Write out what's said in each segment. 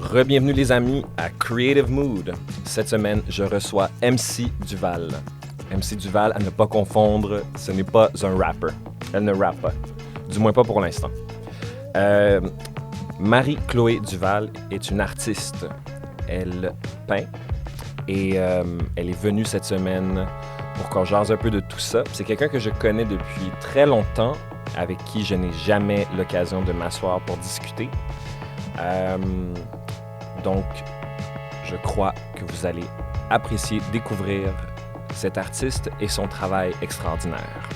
Re-bienvenue les amis à Creative Mood. Cette semaine, je reçois MC Duval. MC Duval, à ne pas confondre, ce n'est pas un rapper. Elle ne rappe pas. Du moins pas pour l'instant. Marie-Chloé Duval est une artiste. Elle peint et elle est venue cette semaine pour qu'on jase un peu de tout ça. C'est quelqu'un que je connais depuis très longtemps, avec qui je n'ai jamais l'occasion de m'asseoir pour discuter. Donc, je crois que vous allez apprécier découvrir cet artiste et son travail extraordinaire.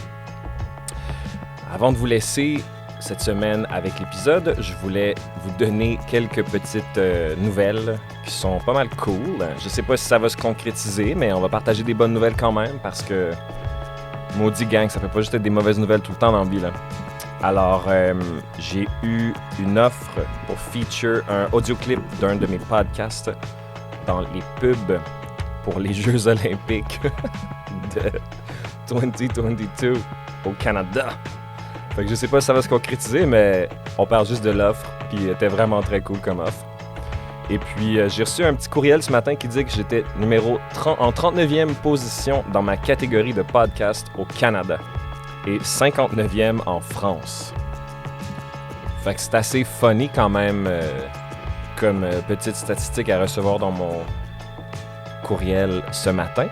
Avant de vous laisser cette semaine avec l'épisode, je voulais vous donner quelques petites nouvelles qui sont pas mal cool. Je ne sais pas si ça va se concrétiser, mais on va partager des bonnes nouvelles quand même parce que, maudit gang, ça peut pas juste être des mauvaises nouvelles tout le temps dans la vie, là. Alors, j'ai eu une offre pour feature un audioclip d'un de mes podcasts dans les pubs pour les Jeux olympiques de 2022 au Canada. Fait que je sais pas si ça va se concrétiser, mais on parle juste de l'offre, puis elle était vraiment très cool comme offre. Et puis, j'ai reçu un petit courriel ce matin qui dit que j'étais en 39e position dans ma catégorie de podcast au Canada. Et 59e en France. Fait que c'est assez funny quand même comme petite statistique à recevoir dans mon courriel ce matin.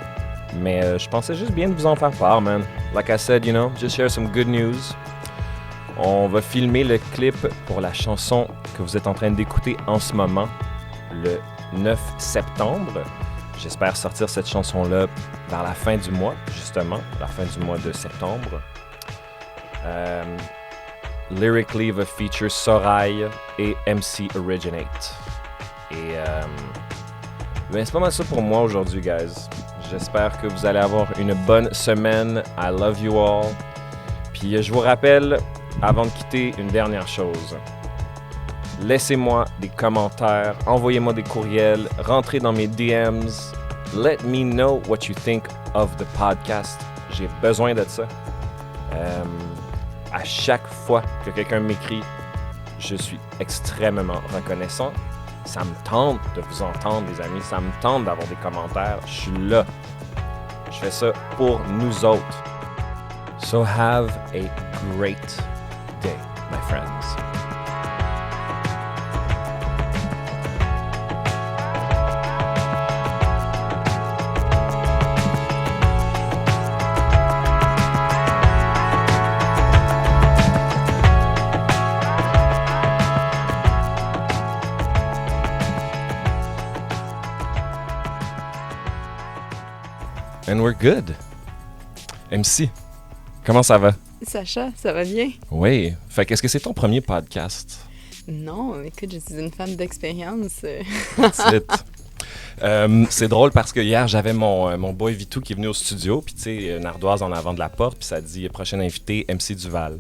Mais je pensais juste bien de vous en faire part, man. Like I said, you know, just share some good news. On va filmer le clip pour la chanson que vous êtes en train d'écouter en ce moment, le 9 septembre. J'espère sortir cette chanson-là vers la fin du mois, justement, la fin du mois de septembre. Lyrically va feature Sorail et MC Originate. Et ben c'est pas mal ça pour moi aujourd'hui, guys. J'espère que vous allez avoir une bonne semaine. I love you all. Puis je vous rappelle, avant de quitter, une dernière chose. Laissez-moi des commentaires, envoyez-moi des courriels, rentrez dans mes DMs. Let me know what you think of the podcast. J'ai besoin de ça. À chaque fois que quelqu'un m'écrit, je suis extrêmement reconnaissant. Ça me tente de vous entendre, les amis. Ça me tente d'avoir des commentaires. Je suis là. Je fais ça pour nous autres. So have a great day, my friends. And we're good. MC, comment ça va? Sacha, ça va bien? Oui. Fait qu'est-ce que c'est ton premier podcast? Non, écoute, je suis une femme d'expérience. That's it. C'est drôle parce que hier, j'avais mon boy Vitou qui est venu au studio, puis tu sais, une ardoise en avant de la porte, puis ça dit « Prochain invité, MC Duval ».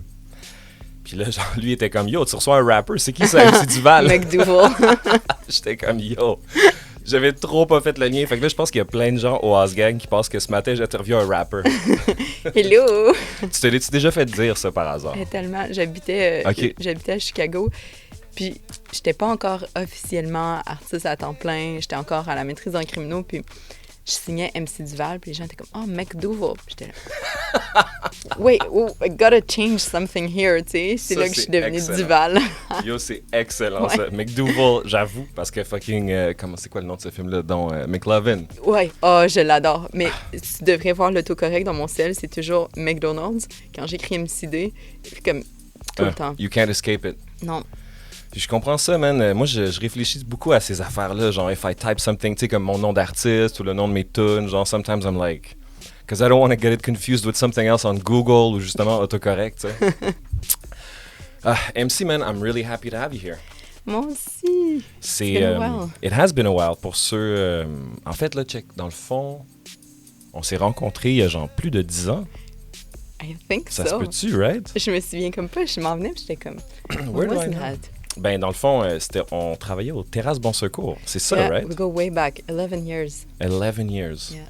Puis là, genre, lui était comme « Yo, tu reçois un rapper, c'est qui ça, MC Duval? » McDougal. J'étais comme « Yo ». J'avais trop pas fait le lien. Fait que là, je pense qu'il y a plein de gens au House Gang qui pensent que ce matin, j'ai interviewé un rapper. Hello! Tu te l'as-tu déjà fait dire ça par hasard? Tellement. J'habitais à Chicago. Puis, j'étais pas encore officiellement artiste à temps plein. J'étais encore à la maîtrise en criminaux. Puis, je signais MC Duval. Puis, les gens étaient comme, oh, McDougal. Puis, j'étais là. Wait, I gotta change something here, tu sais. C'est là que je suis devenue excellent. Duval. Yo, c'est excellent, ça. McDougal, j'avoue, parce que fucking... c'est quoi le nom de ce film-là? Donc, McLovin. Ouais, oh, je l'adore. Mais tu devrais voir l'autocorrect dans mon cell. C'est toujours McDonald's. Quand j'écris MCD, puis comme tout le temps. You can't escape it. Non. Puis je comprends ça, man. Moi, je réfléchis beaucoup à ces affaires-là. Genre, if I type something, tu sais, comme mon nom d'artiste ou le nom de mes tunes, genre, sometimes I'm like... Because I don't want to get it confused with something else on Google ou justement autocorrect, tu sais. MC, man, I'm really happy to have you here. Moi aussi. C'est It has been a while. Pour ceux... en fait, là, check, dans le fond, on s'est rencontrés il y a genre plus de 10 ans. I think ça so. Ça se peut-tu, right? Je me souviens comme pas. Je m'en venais puis j'étais comme... Where do I know? Ben, dans le fond, on travaillait au Terrasse Bon Secours. C'est ça, yeah, right? We go way back. 11 years. 11 years. Yeah.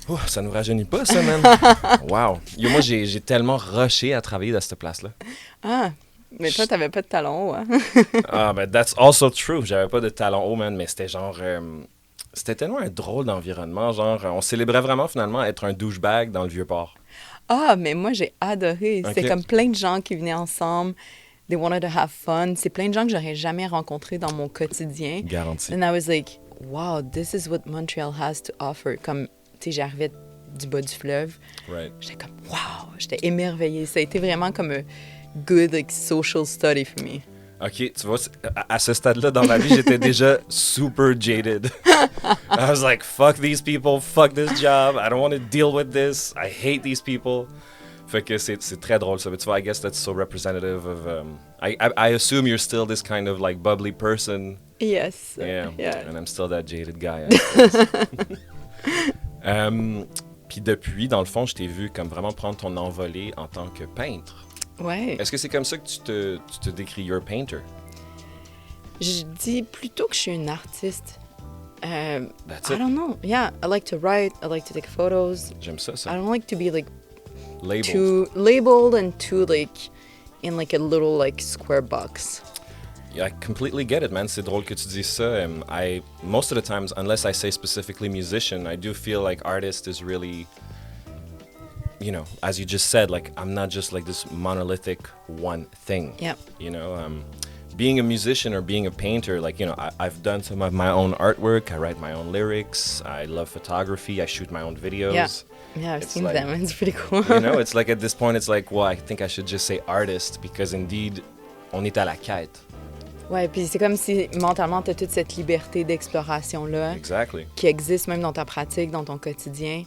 Oh, ça nous rajeunit pas, ça, man. Wow. Yo, moi, j'ai tellement rushé à travailler dans cette place-là. Ah, Mais toi, t'avais pas de talons hauts, hein? Ah, ben, that's also true. J'avais pas de talons hauts, man, mais c'était genre... c'était tellement un drôle d'environnement, genre, on célébrait vraiment, finalement, être un douchebag dans le Vieux-Port. Ah, mais moi, j'ai adoré. C'était OK. comme plein de gens qui venaient ensemble. They wanted to have fun. C'est plein de gens que j'aurais jamais rencontrés dans mon quotidien. Garanti. And I was like, wow, this is what Montreal has to offer. Comme, tu sais, j'arrivais du bas du fleuve. Right. J'étais comme, wow, j'étais émerveillée. Ça a été vraiment comme un good, like, social study for me. OK, tu vois, à ce stade-là dans ma vie, j'étais déjà super jaded. I was like, fuck these people, fuck this job, I don't want to deal with this, I hate these people. Fait que c'est très drôle ça. Mais tu vois, I guess that's so representative of... I assume you're still this kind of like bubbly person. Yes. Yeah. Yeah. And I'm still that jaded guy, I suppose. Puis depuis, dans le fond, je t'ai vu comme vraiment prendre ton envolée en tant que peintre. Ouais. Est-ce que c'est comme ça que tu te décris, you're a painter? Je dis plutôt que je suis une artiste. That's I it. don't know. Yeah, I like to write. I like to take photos. J'aime ça, I ça. don't like to be like Labeled. too labeled and too like in like a little like square box. Yeah, I completely get it, man. C'est drôle que tu dises ça. Most of the times, unless I say specifically musician, I do feel like artist is really, you know, as you just said, like I'm not just like this monolithic one thing. Yep. You know, being a musician or being a painter, like, you know, I've done some of my own artwork. I write my own lyrics. I love photography. I shoot my own videos. Yeah. Yeah, I've It's seen like- them. It's pretty cool. You know, it's like at this point, it's like, well, I think I should just say artist because indeed, on est à la quête. Ouais, puis c'est comme si mentalement, t'as toute cette liberté d'exploration-là Exactly. qui existe même dans ta pratique, dans ton quotidien.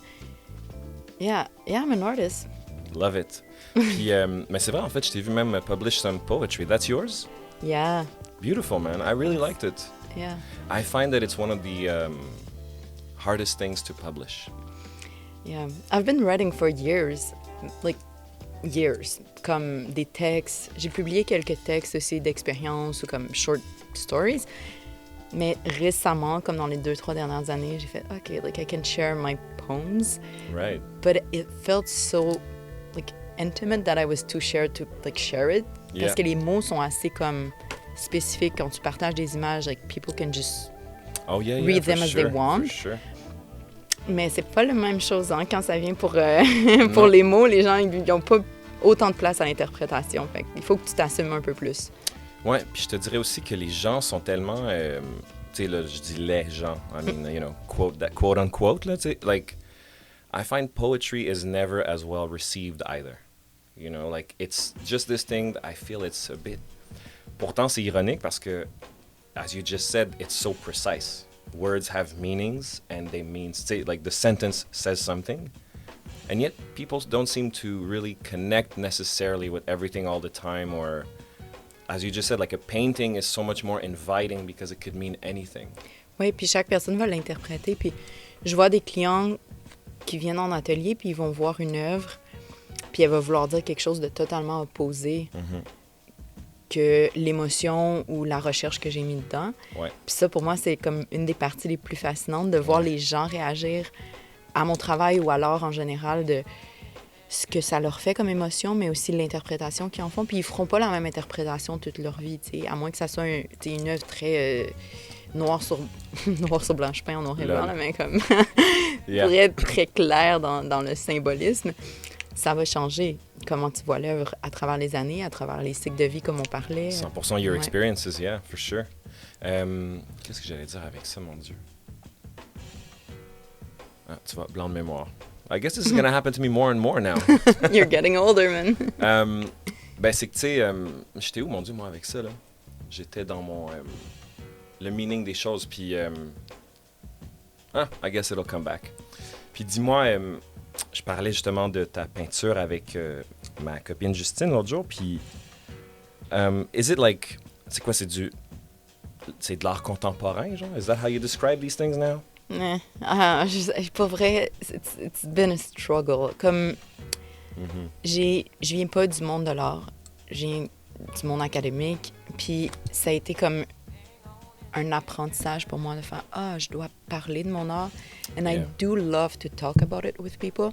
Yeah, I'm an artist. Love it. Puis, mais c'est vrai, en fait, je t'ai vu même publish some poetry. That's yours? Yeah, Beautiful, man. I really liked it. yeah. I find that it's one of the hardest things to publish. Yeah, I've been writing for years, like years, comme des textes. J'ai publié quelques textes aussi d'expérience ou comme short stories. Mais récemment, comme dans les 2-3 dernières années, j'ai fait, OK, like I can share my poems. Right. But it felt so like intimate that I was too scared to like share it. Yeah. Parce que les mots sont assez comme spécifiques quand tu partages des images, like people can just... Oh, yeah, yeah. Read for them as they sure, want. For sure. Mais c'est pas la même chose hein, quand ça vient pour, Non. pour les mots. Les gens, ils n'ont pas autant de place à l'interprétation. Fait il faut que tu t'assumes un peu plus. Ouais, puis je te dirais aussi que les gens sont tellement... tu sais, là, je dis les gens. I mean, you know, quote unquote, là, tu sais. Like, I find poetry is never as well received either. You know, like, it's just this thing that I feel it's a bit... Pourtant, c'est ironique parce que, as you just said, it's so precise. Words have meanings and they mean... Say, like, the sentence says something. And yet, people don't seem to really connect necessarily with everything all the time or... As you just said, like a painting is so much more inviting because it could mean anything. Oui, puis chaque personne va l'interpréter. Puis je vois des clients qui viennent en atelier, puis ils vont voir une œuvre, puis elle va vouloir dire quelque chose de totalement opposé que l'émotion ou la recherche que j'ai mis dedans. Ouais. Puis ça, pour moi, c'est comme une des parties les plus fascinantes de voir les gens réagir à mon travail ou alors en général de ce que ça leur fait comme émotion, mais aussi l'interprétation qu'ils en font. Puis ils feront pas la même interprétation toute leur vie, tu sais, à moins que ça soit une œuvre très noir sur blanc, je peins en noir et blanc, là, mais comme Yeah. pour être très clair dans le symbolisme. Ça va changer comment tu vois l'œuvre à travers les années, à travers les cycles de vie comme on parlait. 100% your Ouais. experiences, yeah, for sure. Qu'est-ce que j'allais dire avec ça, mon Dieu? Ah, tu vois, blanc de mémoire. I guess this is gonna happen to me more and more now. You're getting older, man. Ben, c'est que, tu sais, j'étais où, mon Dieu, moi, avec ça, là? J'étais dans mon... le meaning des choses, puis... I guess it'll come back. Puis dis-moi, je parlais justement de ta peinture avec ma copine Justine l'autre jour, puis... is it like... C'est quoi, c'est de l'art contemporain, genre? Is that how you describe these things now? Pour vrai, it's been a struggle. Comme, je viens pas du monde de l'art, je viens du monde académique, puis ça a été comme un apprentissage pour moi de faire je dois parler de mon art. And I do love to talk about it with people,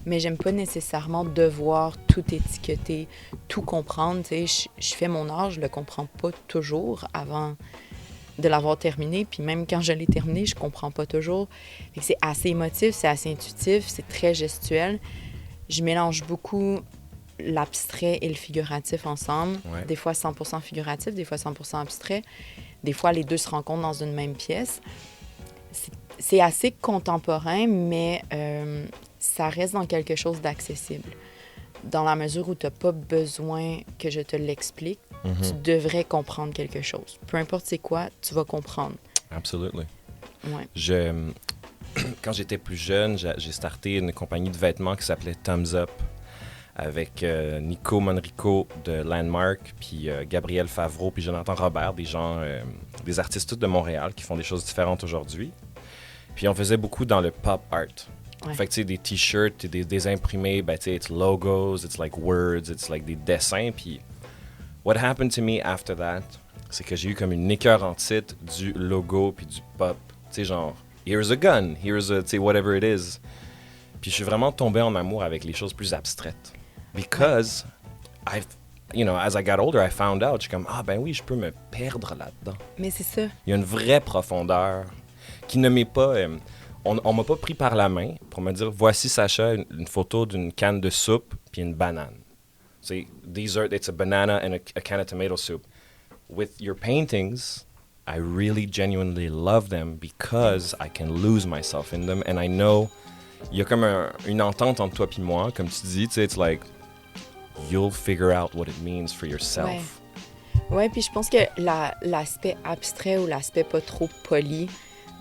mais j'aime pas nécessairement devoir tout étiqueter, tout comprendre. Tu sais, je fais mon art, je le comprends pas toujours avant de l'avoir terminé, puis même quand je l'ai terminé, je comprends pas toujours. Fait que c'est assez émotif, c'est assez intuitif, c'est très gestuel. Je mélange beaucoup l'abstrait et le figuratif ensemble. Ouais. Des fois 100% figuratif, des fois 100% abstrait. Des fois, les deux se rencontrent dans une même pièce. C'est assez contemporain, mais ça reste dans quelque chose d'accessible. Dans la mesure où tu n'as pas besoin que je te l'explique, tu devrais comprendre quelque chose. Peu importe c'est quoi, tu vas comprendre. Absolutely. Ouais. Quand j'étais plus jeune, j'ai starté une compagnie de vêtements qui s'appelait Thumbs Up avec Nico Monrico de Landmark, puis Gabriel Favreau, puis Jonathan Robert, des artistes tous de Montréal qui font des choses différentes aujourd'hui. Puis on faisait beaucoup dans le pop art. Ouais. Fait que tu sais, des t-shirts, des imprimés, ben tu sais, it's logos, it's like words, it's like des dessins. Puis what happened to me after that, c'est que j'ai eu comme une écœur en titre du logo puis du pop. Tu sais, genre, here's a gun, here's a, tu sais, whatever it is. Puis je suis vraiment tombé en amour avec les choses plus abstraites. Because, as I got older, I found out, je suis comme, ben oui, je peux me perdre là-dedans. Mais c'est ça. Il y a une vraie profondeur qui ne m'est pas... on m'a pas pris par la main pour me dire, voici, Sacha, une photo d'une canne de soupe puis une banane. C'est, it's a banana and a can of tomato soup. With your paintings, I really genuinely love them because I can lose myself in them and I know... Il y a comme une entente entre toi et moi, comme tu dis, tu sais, it's like, you'll figure out what it means for yourself. Ouais, puis je pense que l'aspect abstrait ou l'aspect pas trop poli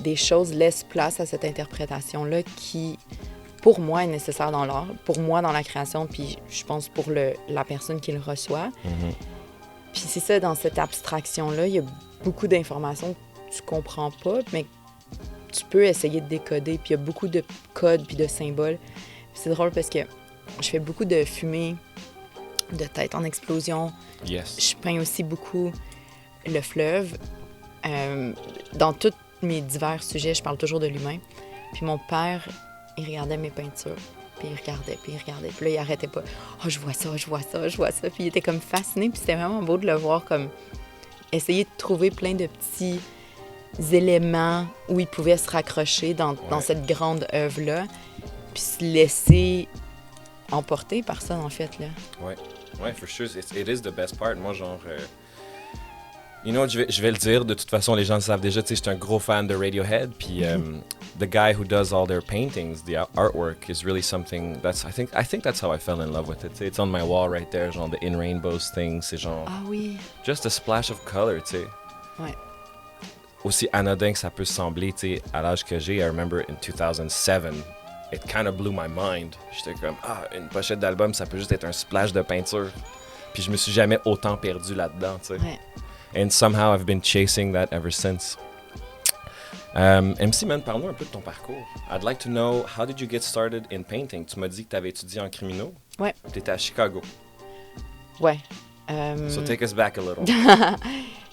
des choses laisse place à cette interprétation-là qui, pour moi, est nécessaire dans l'art, pour moi dans la création, puis je pense pour la personne qui le reçoit. Mm-hmm. Puis c'est ça, dans cette abstraction-là, il y a beaucoup d'informations que tu comprends pas, mais tu peux essayer de décoder, puis il y a beaucoup de codes puis de symboles. Puis c'est drôle parce que je fais beaucoup de fumée, de tête en explosion. Yes. Je peins aussi beaucoup le fleuve. Dans tous mes divers sujets, je parle toujours de l'humain. Puis mon père, il regardait mes peintures, puis il regardait. Puis là, il arrêtait pas. « Oh, je vois ça, je vois ça, je vois ça. » Puis il était comme fasciné, puis c'était vraiment beau de le voir comme essayer de trouver plein de petits éléments où il pouvait se raccrocher dans cette grande œuvre-là, puis se laisser emporter par ça, en fait, là. Ouais, for sure, it is the best part. Moi, genre... je vais le dire, de toute façon, les gens le savent déjà, tu sais, je suis un gros fan de Radiohead, puis the guy who does all their paintings, the artwork, is really something that's, I think that's how I fell in love with it. It's on my wall right there, genre, the In Rainbows thing, c'est genre... Ah oui! Just a splash of color, tu sais. Ouais. Aussi anodin que ça peut sembler, tu sais, à l'âge que j'ai, I remember in 2007, it kind of blew my mind. J'étais comme, une pochette d'album, ça peut juste être un splash de peinture. Puis je me suis jamais autant perdu là-dedans, tu sais. Ouais. And somehow I've been chasing that ever since. MC Man, parle-nous un peu de ton parcours. I'd like to know, how did you get started in painting? Tu m'as dit que tu avais étudié en criminaux. Ouais. Tu étais à Chicago. Ouais. So take us back a little.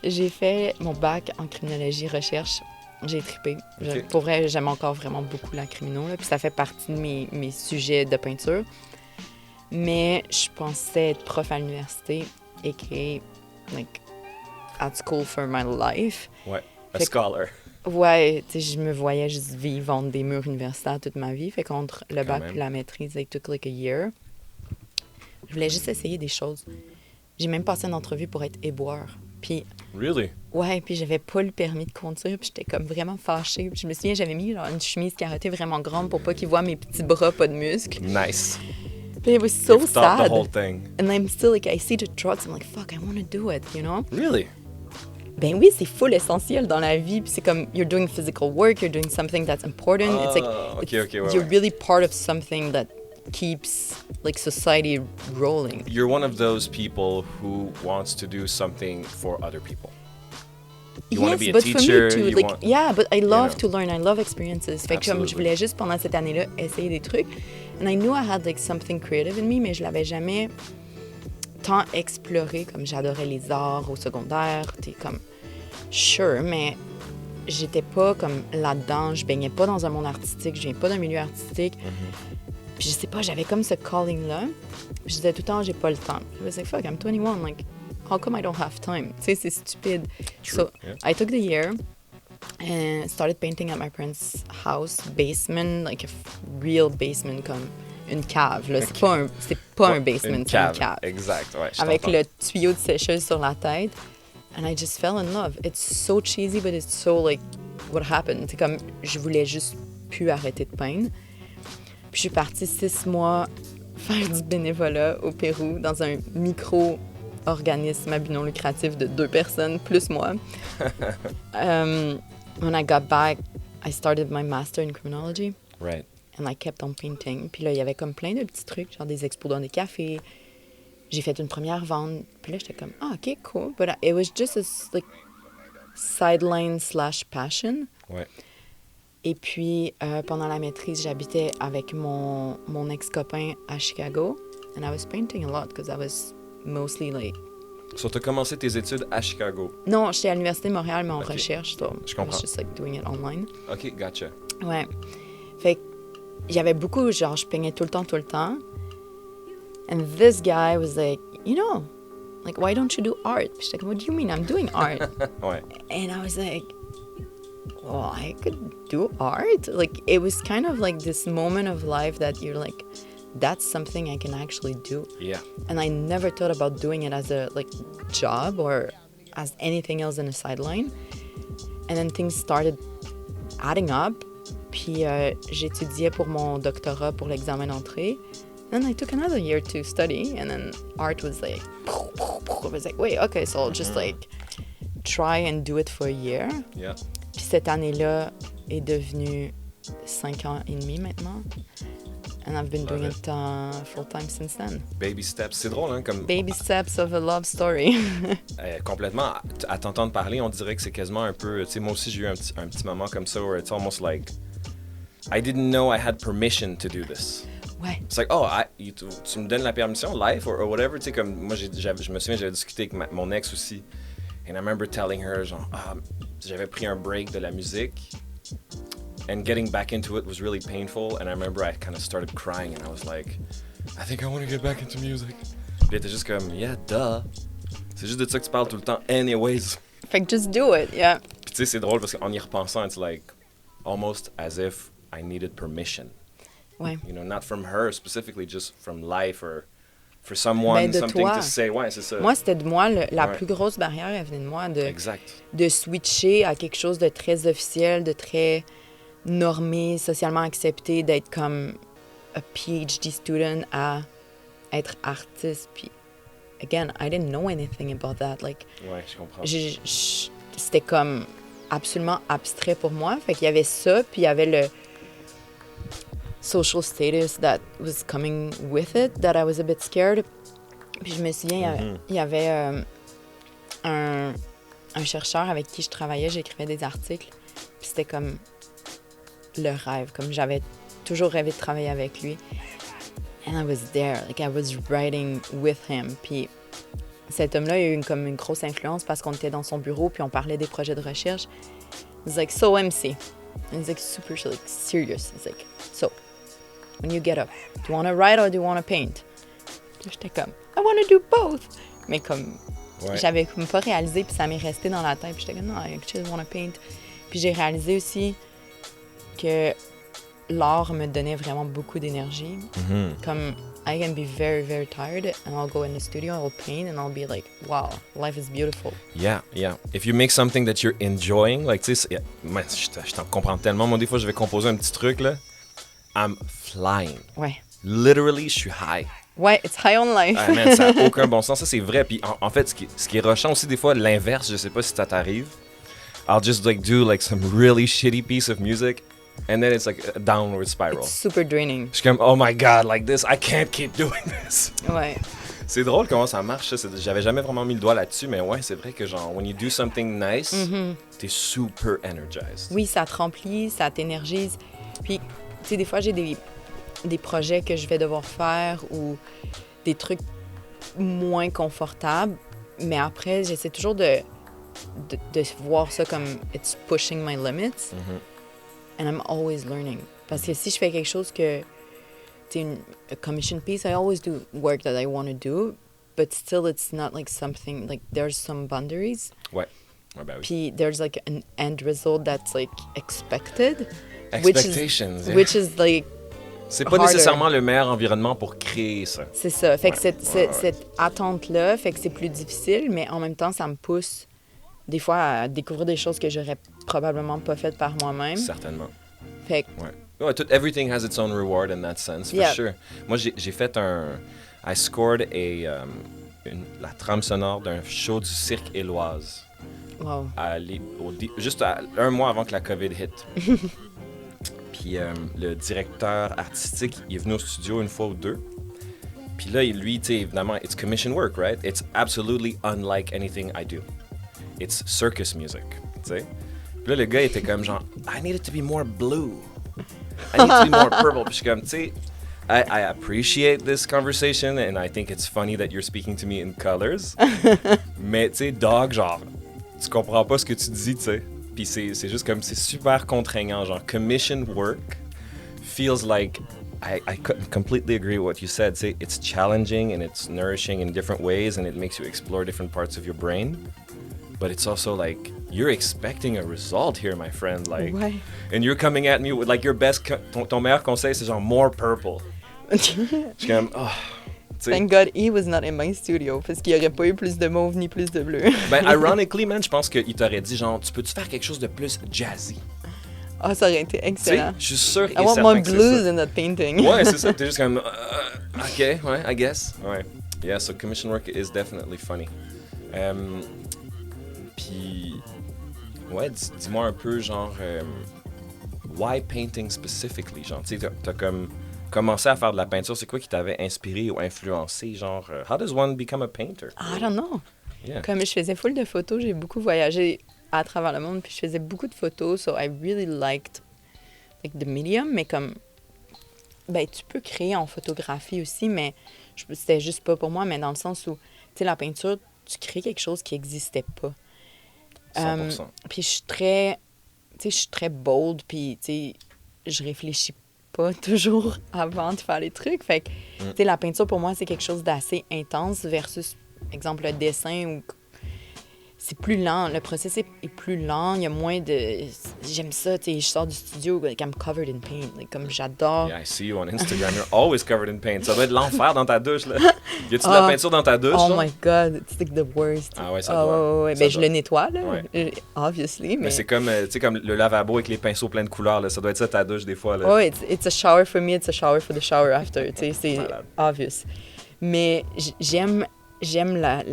J'ai fait mon bac en criminologie recherche. J'ai trippé. Okay. Pour vrai, j'aime encore vraiment beaucoup la crimino. Là, puis ça fait partie de mes sujets de peinture. Mais je pensais être prof à l'université, a.k.a. like, at school for my life. Ouais, a scholar. Ouais, tu sais, je me voyais juste vendre des murs universitaires toute ma vie. Fait qu'entre le bac et la maîtrise, it took like a year. Je voulais juste essayer des choses. J'ai même passé une entrevue pour être éboueur. Puis... Really? Ouais, puis j'avais pas le permis de conduire, puis j'étais comme vraiment fâchée. Puis je me souviens, j'avais mis genre, une chemise carottée vraiment grande pour pas qu'ils voient mes petits bras, pas de muscles. Nice. But it was so You've thought sad. The whole thing. And I'm still like, I see the trucks, I'm like, fuck, I want to do it, you know? Really? Ben oui, c'est full essentiel dans la vie. Puis c'est comme, you're doing physical work, you're doing something that's important. It's like, you're really part of something that keeps like society rolling. You're one of those people who wants to do something for other people. You want to be a teacher. For me too, yeah, but I love to learn. I love experiences. Fait que comme je voulais juste pendant cette année-là essayer des trucs. And I knew I had like something creative in me, mais je l'avais jamais tant exploré. Comme j'adorais les arts au secondaire. T'es comme sure, mais j'étais pas comme là-dedans, je baignais pas dans un monde artistique, je viens pas d'un milieu artistique. Puis je sais pas, j'avais comme ce calling-là. Puis je disais tout le temps, j'ai pas le temps. Puis je disais, fuck, I'm 21, like, how come I don't have time? Tu sais, c'est stupide. True. So, Yeah. I took the year and started painting at my parents' house basement, like a real basement, comme une cave. Là. C'est pas un basement, c'est une cave. Exact, ouais. Avec le tuyau de sécheuse sur la tête. And I just fell in love. It's so cheesy, but it's so like what happened. C'est comme je voulais juste plus arrêter de peindre. Puis je suis partie 6 mois faire du bénévolat au Pérou dans un micro-organisme à but non lucratif de 2 personnes, plus moi. When I got back, I started my master in criminology. Right. And I kept on painting. Puis là, il y avait comme plein de petits trucs, genre des expos dans des cafés. J'ai fait une première vente. Puis là, j'étais comme, OK, cool. But it was just a like, sideline / passion. Ouais. Et puis, pendant la maîtrise, j'habitais avec mon ex-copain à Chicago. And I was painting a lot because I was mostly like... So, tu as commencé tes études à Chicago. Non, j'étais à l'Université de Montréal, mais en Okay. recherche. So Je comprends. I was just like doing it online. OK, gotcha. Ouais. Fait que j'avais beaucoup, genre, je peignais tout le temps. And this guy was like, you know, like, why don't you do art? Puis j'étais comme, what do you mean? I'm doing art. Ouais. And I was like, well, I could do art. Like, it was kind of like this moment of life that you're like, that's something I can actually do. Yeah. And I never thought about doing it as a like job or as anything else in a sideline. And then things started adding up. Puis j'étudiais pour mon doctorat pour l'examen d'entrée. Then I took another year to study, and then art was like, I was like, wait, okay, so I'll just like try and do it for a year. Yeah. Puis cette année-là est devenue 5 ans et demi maintenant. And I've been doing it full time since then. Baby steps. C'est drôle, hein? Comme... Baby steps of a love story. Complètement. À t'entendre parler, on dirait que c'est quasiment un peu... Tu sais, moi aussi, j'ai eu un petit moment comme ça, where it's almost like... I didn't know I had permission to do this. Ouais. It's like, oh, tu me donnes la permission, life, or whatever. Tu sais, comme moi, je me souviens, j'avais discuté avec mon ex aussi. And I remember telling her, genre, j'avais pris un break de la musique. And getting back into it was really painful. And I remember I kind of started crying. And I was like, I think I want to get back into music. Puis elle était juste comme, yeah, duh. C'est juste de ça que tu parles tout le temps, anyways. Fait que just do it, yeah. Puis tu sais, c'est drôle parce qu'en y repensant, it's like almost as if I needed permission. Ouais. You know, not from her specifically, just from life or for someone, Ben, de something toi. to say. Ouais, c'est ça. Moi, c'était de moi, la Ouais. plus grosse barrière, elle venait de moi, Exact. de switcher à quelque chose de très officiel, de très normé, socialement accepté, d'être comme a PhD student à être artiste. Puis, again, I didn't know anything about that. Like, Ouais, je comprends. c'était comme absolument abstrait pour moi. Fait qu'il y avait ça, puis il y avait le social status that was coming with it, that I was a bit scared. Puis je me souviens, il y avait un chercheur avec qui je travaillais, j'écrivais des articles, puis c'était comme le rêve, comme j'avais toujours rêvé de travailler avec lui. And I was there, like I was writing with him. Puis cet homme-là a eu comme une grosse influence parce qu'on était dans son bureau, puis on parlait des projets de recherche. He's like, so MC. And he's like super like, serious. He's like, so, when you get up, do you want to write or do you want to paint? Puis j'étais comme, I want to do both. Mais comme, Ouais. j'avais comme pas réalisé, puis ça m'est resté dans la tête. Puis j'étais comme, no, I actually want to paint. Puis j'ai réalisé aussi que l'art me donnait vraiment beaucoup d'énergie. Comme, I can be very, very tired, and I'll go in the studio, I'll paint, and I'll be like, wow, life is beautiful. Yeah, yeah. If you make something that you're enjoying, like, tu sais, moi, je t'en comprends tellement. Moi, des fois, je vais composer un petit truc, là. I'm flying. Ouais. Literally, je suis high. Ouais, it's high on life. Ah, man, ça n'a aucun bon sens. Ça, c'est vrai. Puis, en fait, ce qui est rushant aussi, des fois, l'inverse, je sais pas si ça t'arrive. I'll just, like, do, like, some really shitty piece of music, and then it's, like, a downward spiral. It's super draining. Je suis comme, oh my God, like this, I can't keep doing this. Ouais. C'est drôle comment ça marche, ça. J'avais jamais vraiment mis le doigt là-dessus, mais ouais, c'est vrai que, genre, when you do something nice, t'es super energized. Oui, ça te remplit, ça t'énergise. Puis, tu sais, des fois, j'ai des projets que je vais devoir faire ou des trucs moins confortables, mais après, j'essaie toujours de de voir ça comme it's pushing my limits. And I'm always learning. Parce que si je fais quelque chose que, tu sais, a commission piece, I always do work that I want to do, but still it's not like something, like there's some boundaries. Ouais. Ouais, ben oui. Puis there's like an end result that's like expected. Expectations, which is like c'est pas harder. Nécessairement le meilleur environnement pour créer ça. C'est ça. Fait que cette attente-là fait que c'est plus difficile, mais en même temps, ça me pousse des fois à découvrir des choses que j'aurais probablement pas faites par moi-même. Certainement. Fait que... Ouais, everything has its own reward in that sense, for sure. Moi, j'ai fait I scored la trame sonore d'un show du Cirque Éloise. Wow. Juste un mois avant que la COVID hit. Puis le directeur artistique, il est venu au studio une fois ou deux. Puis là, lui, tu sais, évidemment, it's commission work, right? It's absolutely unlike anything I do. It's circus music, tu sais. Puis là, le gars était comme genre, I need it to be more blue. I need to be more purple. Puis je suis comme, tu sais, I appreciate this conversation and I think it's funny that you're speaking to me in colors. Mais tu sais, dog, genre, tu comprends pas ce que tu dis, tu sais. Puis c'est juste comme, c'est super contraignant. Genre, commission work feels like, I completely agree with what you said. Say, it's challenging and it's nourishing in different ways and it makes you explore different parts of your brain. But it's also like, you're expecting a result here, my friend. Like, ouais. And you're coming at me with like your best, ton meilleur conseil, c'est genre more purple. Je suis comme, oh. Thank God he was not in my studio, parce qu'il n'y aurait pas eu plus de mauve ni plus de bleu. Ben, ironically, man, je pense qu'il t'aurait dit, genre, tu peux-tu faire quelque chose de plus jazzy? Ah, ça aurait été excellent. Je suis sûr et I want certain more que blues c'est in that painting. Ouais, c'est ça. T'es juste comme, OK, ouais, I guess. Ouais. Yeah, so commission work is definitely funny. Puis, ouais, dis-moi un peu, genre, why painting specifically? Genre, tu sais, t'as comme commencé à faire de la peinture. C'est quoi qui t'avait inspiré ou influencé? Genre, how does one become a painter? I don't know. Yeah. Comme je faisais full de photos, j'ai beaucoup voyagé à travers le monde, puis je faisais beaucoup de photos, so I really liked like the medium, mais comme, ben, tu peux créer en photographie aussi, mais c'était juste pas pour moi, mais dans le sens où, tu sais, la peinture, tu crées quelque chose qui n'existait pas. 100%. Puis je suis très bold, puis, tu sais, je réfléchis pas toujours avant de faire les trucs, fait que, tu sais, la peinture, pour moi, c'est quelque chose d'assez intense versus, exemple, le dessin ou... C'est plus lent, le processus est plus lent, il y a moins de... J'aime ça, tu sais, je sors du studio, like, I'm covered in paint, like, comme j'adore... Yeah, I see you on Instagram, you're always covered in paint. Ça doit être l'enfer dans ta douche, là. Y a-tu de la peinture dans ta douche, Oh là? my God, it's like the worst. Ah ouais, ça doit. Ouais. Ça Ben, doit. je le nettoie, là, Ouais. obviously, Mais c'est comme, tu sais, comme le lavabo avec les pinceaux pleins de couleurs, là. Ça doit être ça ta douche, des fois, là. Oh, it's a shower for me, it's a shower for the shower after, tu sais, c'est Malade. obvious. Mais j'aime la...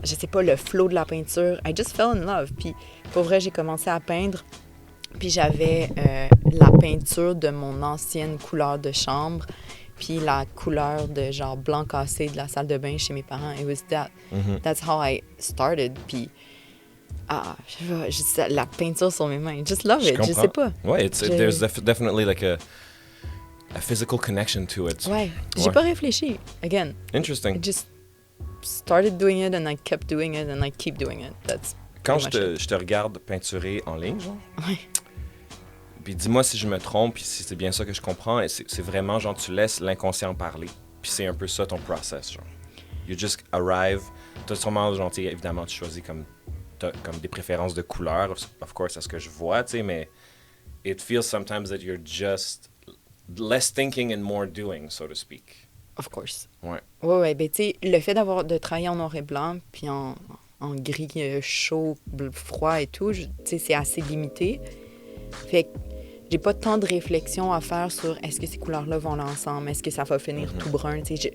Je sais pas, le flow de la peinture. I just fell in love. Puis, pour vrai, j'ai commencé à peindre. Puis, j'avais la peinture de mon ancienne couleur de chambre. Puis, la couleur de genre blanc cassé de la salle de bain chez mes parents. It was that. That's how I started. Puis, la peinture sur mes mains. Just love it. Je sais pas. Ouais, there's definitely like a physical connection to it. Ouais. J'ai pas réfléchi. Again. Interesting. I just started doing it and I kept doing it and I keep doing it. That's Quand je te regarde peinturer en ligne, genre, ouais. Puis dis-moi si je me trompe, puis si c'est bien ça que je comprends, et c'est vraiment genre tu laisses l'inconscient parler, puis c'est un peu ça ton process, genre. You just arrive, t'as sûrement, genre, évidemment, tu choisis comme des préférences de couleurs, of course, à ce que je vois, tu sais, mais it feels sometimes that you're just less thinking and more doing, so to speak. Of course. Ouais. Ouais, ben tu sais, le fait de travailler en noir et blanc, puis en gris chaud, froid et tout, tu sais, c'est assez limité. Fait que j'ai pas tant de réflexion à faire sur est-ce que ces couleurs-là vont ensemble, est-ce que ça va finir tout brun, tu sais,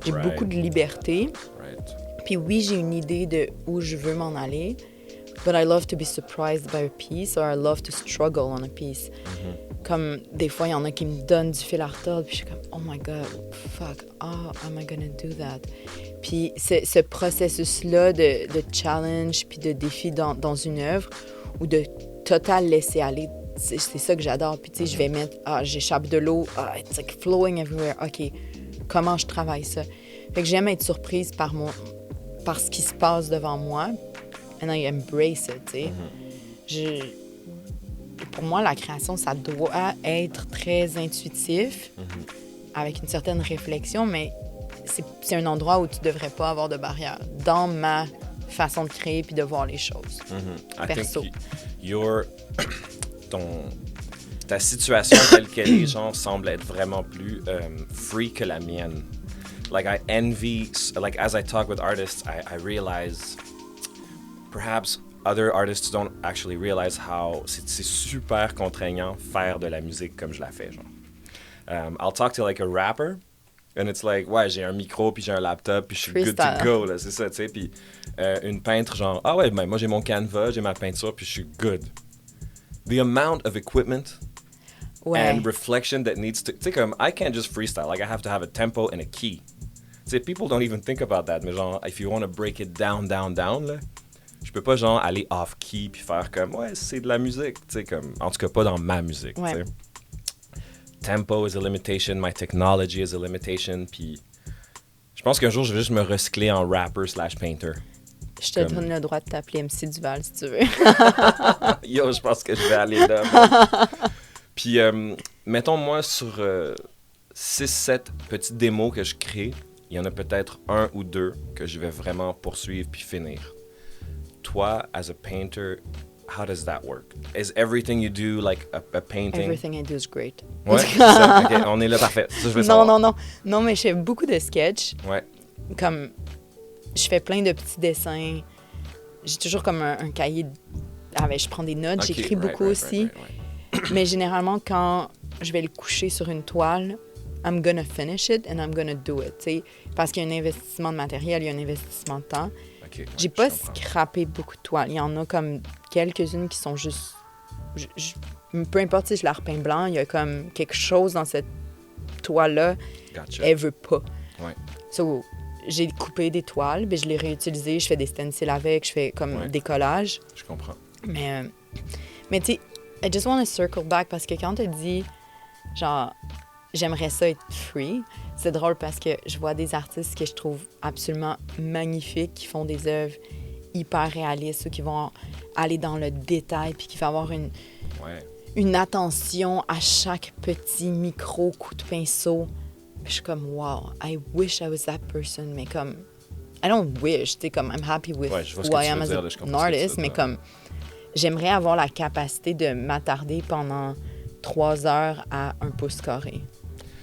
j'ai beaucoup de liberté. Right. Puis oui, j'ai une idée de où je veux m'en aller, but I love to be surprised by a piece, or I love to struggle on a piece. Comme des fois, il y en a qui me donnent du fil à retordre, puis je suis comme, oh my God, fuck, am I gonna do that? Puis ce processus-là de challenge, puis de défi dans une œuvre, ou de total laisser aller, c'est ça que j'adore. Puis tu sais, je vais mettre, j'échappe de l'eau, it's like flowing everywhere, OK, comment je travaille ça? Fait que j'aime être surprise par ce qui se passe devant moi, and I embrace it, tu sais. Pour moi, la création, ça doit être très intuitif, avec une certaine réflexion, mais c'est un endroit où tu devrais pas avoir de barrière dans ma façon de créer puis de voir les choses. Perso. Ta situation telle qu'elle est, genre, semble être vraiment plus free que la mienne. Like, I envy, like, as I talk with artists, I realize perhaps other artists don't actually realize how c'est super contraignant faire de la musique comme je la fais, genre. I'll talk to, like, a rapper, and it's like, ouais, j'ai un micro, puis j'ai un laptop, puis je suis good to go, là, c'est ça, tu sais. Puis une peintre, genre, ah ouais, ben moi j'ai mon canevas, j'ai ma peinture, puis je suis good. The amount of equipment and reflection that needs to... Tu sais, comme, I can't just freestyle. Like, I have to have a tempo and a key. Tu sais, people don't even think about that, mais genre, if you want to break it down, là, je peux pas, genre, aller off-key puis faire comme, ouais, c'est de la musique, tu sais, comme, en tout cas, pas dans ma musique, tu sais. Tempo is a limitation, my technology is a limitation, puis je pense qu'un jour, je vais juste me recycler en rapper / painter. Je te donne le droit de t'appeler MC Duval, si tu veux. Yo, je pense que je vais aller là. Puis, mettons, moi, sur 6-7 petites démos que je crée, il y en a peut-être 1 ou 2 que je vais vraiment poursuivre puis finir. Toi, as a painter, how does that work? Is everything you do like a painting? Everything I do is great. Ouais, c'est ça. OK, on est là, parfait. Ça, je veux savoir. Non, mais je fais beaucoup de sketchs. Ouais. Comme, je fais plein de petits dessins. J'ai toujours comme un cahier. Je prends des notes, j'écris beaucoup aussi. Right. Mais généralement, quand je vais le coucher sur une toile, I'm gonna finish it and I'm gonna do it, t'sais. Parce qu'il y a un investissement de matériel, il y a un investissement de temps. Okay, j'ai pas scrappé beaucoup de toiles. Il y en a comme quelques-unes qui sont juste... peu importe si je la repeins blanc, il y a comme quelque chose dans cette toile-là. Gotcha. Elle veut pas. Ouais. So, j'ai coupé des toiles, puis je les réutilisées, je fais des stencils avec, je fais comme des collages. Je comprends. Mais tu sais, I just want to circle back parce que quand tu dis, genre, j'aimerais ça être free, c'est drôle parce que je vois des artistes que je trouve absolument magnifiques, qui font des œuvres hyper réalistes ou qui vont aller dans le détail puis qui vont avoir une attention à chaque petit micro coup de pinceau. Je suis comme, wow, I wish I was that person, mais comme, I don't wish, tu sais, comme, I'm happy with who I am as an artist, mais comme, j'aimerais avoir la capacité de m'attarder pendant 3 heures à un pouce carré.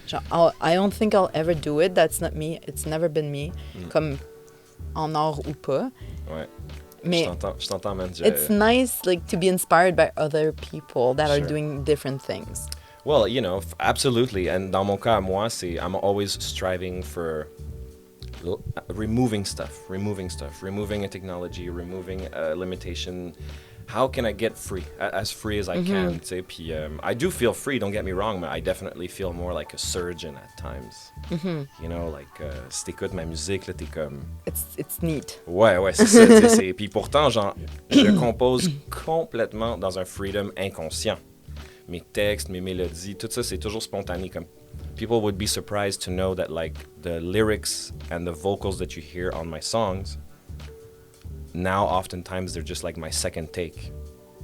Genre, I don't think I'll ever do it, that's not me, it's never been me, comme, en art ou pas. Ouais. Mais je t'entends, man. It's nice, like, to be inspired by other people that are doing different things. Well, you know, absolutely. And dans mon cas, moi, I'm always striving for removing removing a technology, removing a limitation. How can I get free, as free as I can? Tu sais, puis I do feel free. Don't get me wrong, but I definitely feel more like a surgeon at times. You know, like si t'écoutes ma musique, là, t'es comme. It's neat. Ouais, c'est ça. Puis pourtant, genre, je compose complètement dans un freedom inconscient. Mes textes, mes mélodies, tout ça, c'est toujours spontané. Comme people would be surprised to know that like the lyrics and the vocals that you hear on my songs, now oftentimes they're just like my second take.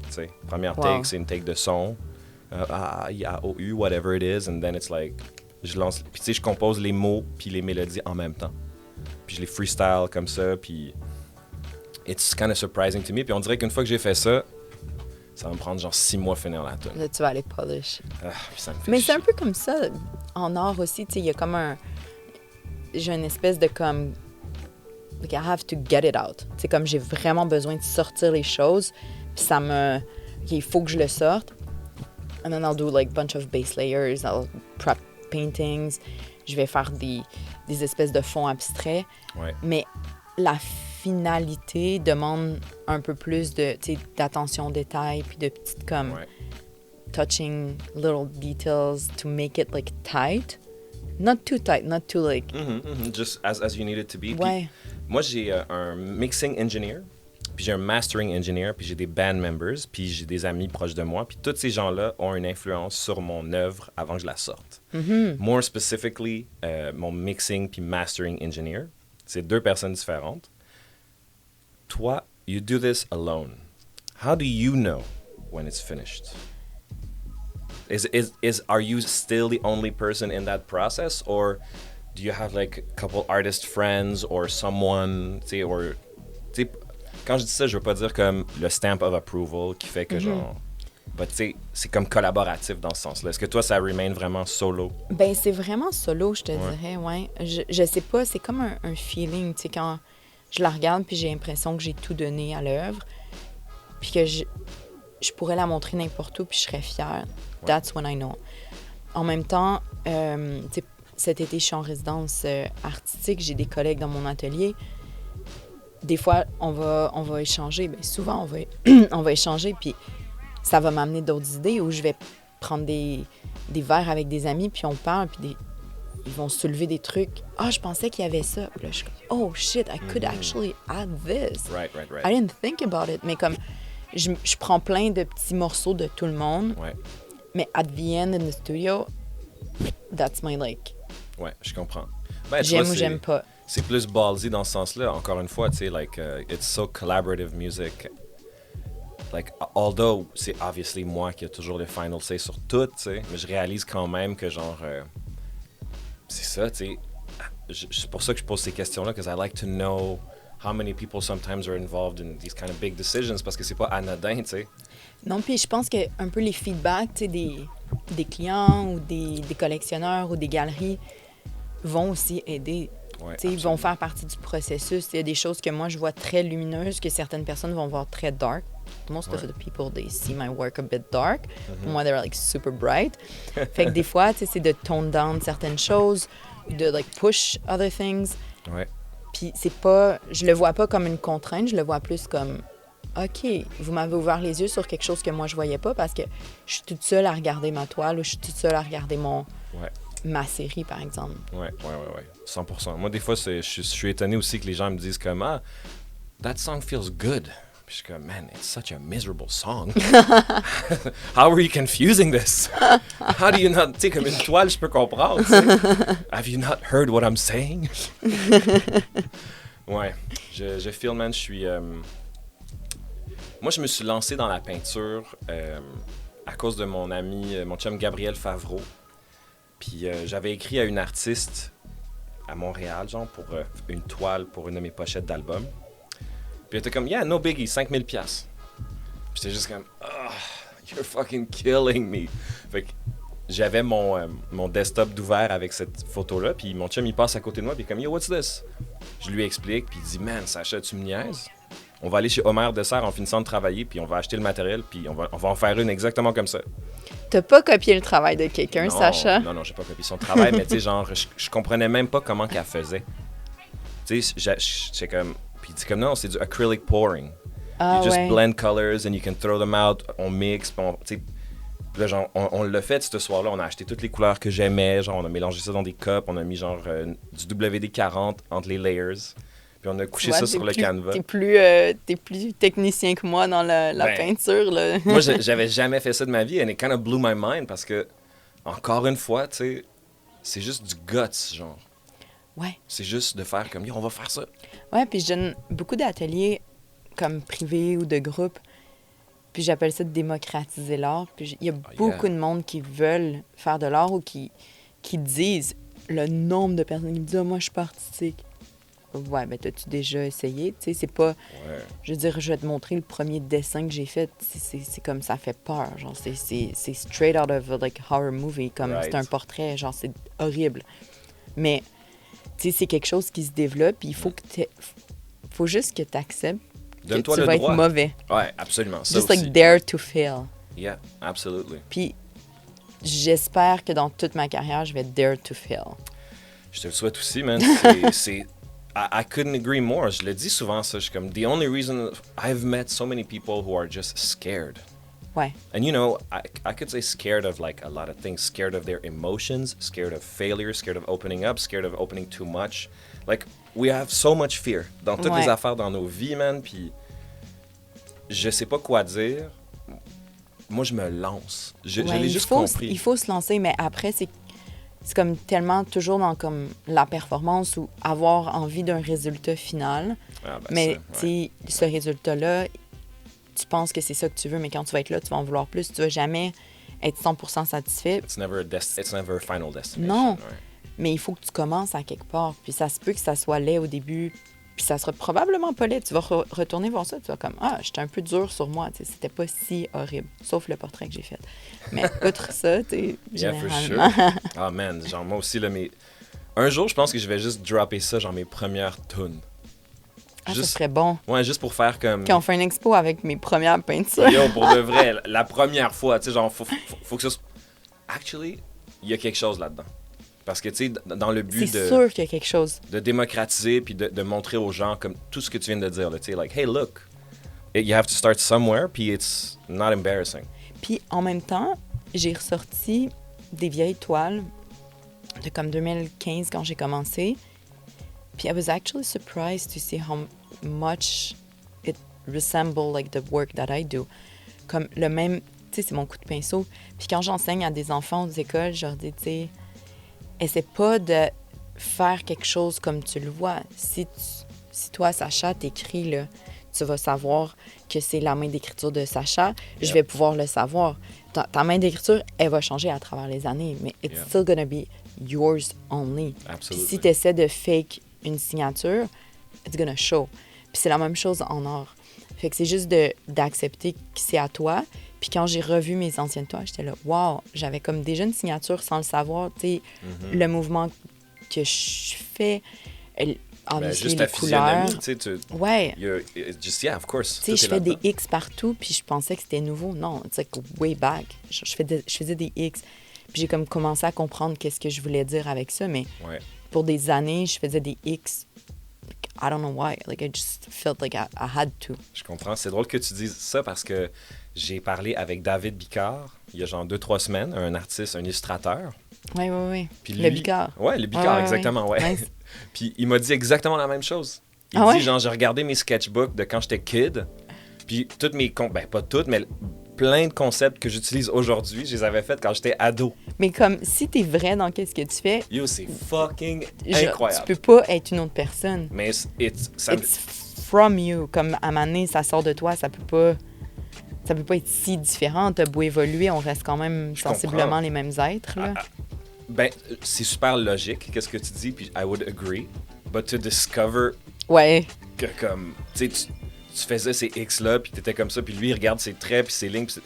Tu sais, première take, c'est une take de son, I-A-O-U, whatever it is, and then it's like, je lance, puis tu sais, je compose les mots puis les mélodies en même temps. Puis je les freestyle comme ça, puis it's kind of surprising to me. Puis on dirait qu'une fois que j'ai fait ça, ça va me prendre genre 6 mois à finir la tune. Là, tu vas aller polish. Ça me fait Mais c'est un peu comme ça en art aussi. Tu sais, il y a comme j'ai une espèce de comme... Like, I have to get it out. C'est comme j'ai vraiment besoin de sortir les choses. Puis ça me... il faut que je le sorte. And then I'll do like a bunch of base layers. I'll prep paintings. Je vais faire des espèces de fonds abstraits. Ouais. Mais la finalité demande un peu plus d'attention aux détails puis de petites comme touching little details to make it like tight, not too tight, not too like just as you need it to be. Ouais. Puis, moi j'ai un mixing engineer, puis j'ai un mastering engineer, puis j'ai des band members, puis j'ai des amis proches de moi, puis tous ces gens-là ont une influence sur mon œuvre avant que je la sorte. More specifically, mon mixing puis mastering engineer, c'est 2 personnes différentes. Toi, you do this alone. How do you know when it's finished? Are you still the only person in that process, or do you have like a couple artist friends or someone, tu sais, or tu sais, quand je dis ça, je veux pas dire comme le stamp of approval qui fait que genre, but tu sais, c'est comme collaboratif dans ce sens-là. Est-ce que toi, ça remain vraiment solo? Ben c'est vraiment solo, je te dirais, ouais. Je sais pas, c'est comme un feeling, tu sais, quand je la regarde puis j'ai l'impression que j'ai tout donné à l'œuvre, puis que je pourrais la montrer n'importe où puis je serais fière. That's when I know. En même temps, tu sais, cet été, je suis en résidence artistique, j'ai des collègues dans mon atelier. Des fois, on va échanger. Bien, souvent, on va échanger, puis ça va m'amener d'autres idées où je vais prendre des verres avec des amis, puis on parle, puis ils vont soulever des trucs. « Ah, je pensais qu'il y avait ça. » Puis là, je suis comme « Oh, shit, I could actually add this. Right. I didn't think about it. » Mais comme, je prends plein de petits morceaux de tout le monde, mais at the end in the studio, that's my like. Ouais, je comprends. Ben, j'aime ou j'aime pas. C'est plus ballsy dans ce sens-là. Encore une fois, tu sais, like, it's so collaborative music. Like, although c'est obviously moi qui ai toujours le final say sur tout, tu sais, mais je réalise quand même que genre, c'est ça, tu sais. C'est pour ça que je pose ces questions-là, because I like to know how many people sometimes are involved in these kind of big decisions, parce que c'est pas anodin, tu sais. Non, puis je pense que un peu les feedbacks, tu sais, des clients ou des collectionneurs ou des galeries vont aussi aider. Ils vont faire partie du processus. Il y a des choses que moi, je vois très lumineuses, que certaines personnes vont voir très dark. Most of the people, they see my work a bit dark. Moi, they're like super bright. Fait que des fois, c'est de tone down certaines choses, de like push other things. Puis c'est pas, je le vois pas comme une contrainte, je le vois plus comme, OK, vous m'avez ouvert les yeux sur quelque chose que moi, je voyais pas parce que je suis toute seule à regarder ma toile ou je suis toute seule à regarder ma série, par exemple. Ouais. 100%. Moi, des fois, je suis étonné aussi que les gens me disent comme, ah, that song feels good. Puis je suis comme, man, it's such a miserable song. How are you confusing this? How do you not... Tu sais, comme une toile, je peux comprendre. Have you not heard what I'm saying? Ouais, je feel, man, je suis... Moi, je me suis lancé dans la peinture à cause de mon ami, mon chum Gabriel Favreau. Puis j'avais écrit à une artiste à Montréal, genre, pour une toile pour une de mes pochettes d'album. Puis elle était comme, yeah, no biggie, 5000$. Puis j'étais juste comme, oh, you're fucking killing me. Fait que j'avais mon desktop d'ouvert avec cette photo-là, puis mon chum, il passe à côté de moi, puis il est comme, yo, what's this? Je lui explique, puis il dit, man, Sacha, tu me niaises? On va aller chez Homer Dessert en finissant de travailler, puis on va acheter le matériel, puis on va en faire une exactement comme ça. T'as pas copié le travail de quelqu'un, Sacha? Non, j'ai pas copié son travail, mais tu sais, genre, je comprenais même pas comment qu'elle faisait. Tu sais, j'étais comme... Puis il dit comme, non, c'est du acrylic pouring. You just blend colors and you can throw them out, on mixe, tu sais... Là, genre, on l'a fait ce soir-là, on a acheté toutes les couleurs que j'aimais, genre, on a mélangé ça dans des cups, on a mis genre du WD-40 entre les layers. Puis on a couché ça sur le canevas. T'es plus technicien que moi dans la peinture, là. Moi, j'avais jamais fait ça de ma vie, and it kind of blew my mind, parce que, encore une fois, tu sais, c'est juste du guts, genre. Ouais. C'est juste de faire comme, on va faire ça. Ouais, puis je donne beaucoup d'ateliers comme privés ou de groupes, puis j'appelle ça de démocratiser l'art. Puis il y a beaucoup de monde qui veulent faire de l'art ou qui disent, le nombre de personnes qui me disent « moi, je suis pas artistique ». Ouais, ben t'as-tu déjà essayé? Tu sais, c'est pas... Ouais. Je veux dire, je vais te montrer le premier dessin que j'ai fait. C'est comme ça fait peur. Genre, c'est straight out of a, like, horror movie. Comme c'est un portrait. Genre, c'est horrible. Mais, tu sais, c'est quelque chose qui se développe. Il faut faut juste que tu acceptes que tu vas être mauvais. Ouais, absolument. Ça just aussi. Like dare to fail. Yeah, absolutely. Puis, j'espère que dans toute ma carrière, je vais dare to fail. Je te le souhaite aussi, man. C'est I couldn't agree more. Je le dis souvent, ça. Je suis comme, the only reason I've met so many people who are just scared. Ouais. And you know, I could say scared of like a lot of things. Scared of their emotions, scared of failure, scared of opening up, scared of opening too much. Like, we have so much fear dans toutes les affaires dans nos vies, man. Puis, je sais pas quoi dire. Moi, je me lance. Je l'ai juste compris. Il faut se lancer, mais après, c'est c'est comme tellement toujours dans comme la performance ou avoir envie d'un résultat final. Ah, ben Mais ça, ouais. ce résultat-là, tu penses que c'est ça que tu veux, mais quand tu vas être là, tu vas en vouloir plus. Tu vas jamais être 100% satisfait. It's never a final destination. Non. Ouais. Mais il faut que tu commences à quelque part. Puis ça se peut que ça soit laid au début, puis ça sera probablement pas laid. Tu vas retourner voir ça, tu vas comme « Ah, j'étais un peu dur sur moi. » C'était pas si horrible, sauf le portrait que j'ai fait. Mais outre ça, Yeah, for généralement... sure. Ah, man, genre, moi aussi, là, un jour, je pense que je vais juste dropper ça, genre mes premières tunes. Ah, ça serait bon. Ouais, juste pour faire comme... Quand on fait une expo avec mes premières peintures. Yo, pour de vrai, la première fois, tu sais, genre, faut que ça soit... Actually, il y a quelque chose là-dedans. Parce que, tu sais, dans le but C'est sûr qu'il y a quelque chose. de démocratiser puis de montrer aux gens comme tout ce que tu viens de dire, tu sais, like, hey, look, you have to start somewhere, puis it's not embarrassing. Puis en même temps, j'ai ressorti des vieilles toiles de comme 2015 quand j'ai commencé. Puis I was actually surprised to see how much it resembled like the work that I do. Comme le même, tu sais, c'est mon coup de pinceau. Puis quand j'enseigne à des enfants aux écoles, je leur dis, tu sais, essaie pas de faire quelque chose comme tu le vois. Si toi, Sacha, t'écris, là, tu vas savoir que c'est la main d'écriture de Sacha, je vais pouvoir le savoir. Ta main d'écriture, elle va changer à travers les années, mais it's still gonna be yours only. Puis si tu essaies de fake une signature, it's gonna show. Puis c'est la même chose en art. Fait que c'est juste d'accepter que c'est à toi. Puis quand j'ai revu mes anciennes toiles, j'étais là, wow, j'avais comme déjà une signature sans le savoir. Tu sais, le mouvement que je fais, juste les ta couleurs. physionomie, tu sais, Ouais. just, yeah, of course. Tu sais, je fais des X partout, puis je pensais que c'était nouveau. Non, it's like way back. Je faisais des X. Puis j'ai comme commencé à comprendre qu'est-ce que je voulais dire avec ça, mais pour des années, je faisais des X. I don't know why. Like, I just felt like I had to. Je comprends. C'est drôle que tu dises ça parce que j'ai parlé avec David Bicard il y a genre 2-3 semaines, un artiste, un illustrateur. Oui. Puis le Bicard. Ouais, le Bicard, exactement, ouais. Nice. Puis il m'a dit exactement la même chose. Il dit, genre, j'ai regardé mes sketchbooks de quand j'étais kid, puis toutes mes... Ben, pas toutes, mais plein de concepts que j'utilise aujourd'hui, je les avais faits quand j'étais ado. Mais comme, si t'es vrai dans qu'est-ce que tu fais... Yo, c'est fucking incroyable. Tu peux pas être une autre personne. Mais it's from you. Comme, à un moment donné, ça sort de toi, ça peut pas être si différent. T'as beau évoluer, on reste quand même sensiblement les mêmes êtres, là. Ben, c'est super logique, qu'est-ce que tu dis, puis I would agree. But to discover que comme, tu sais, tu faisais ces X-là, puis t'étais comme ça, puis lui, il regarde ses traits, puis ses lignes, puis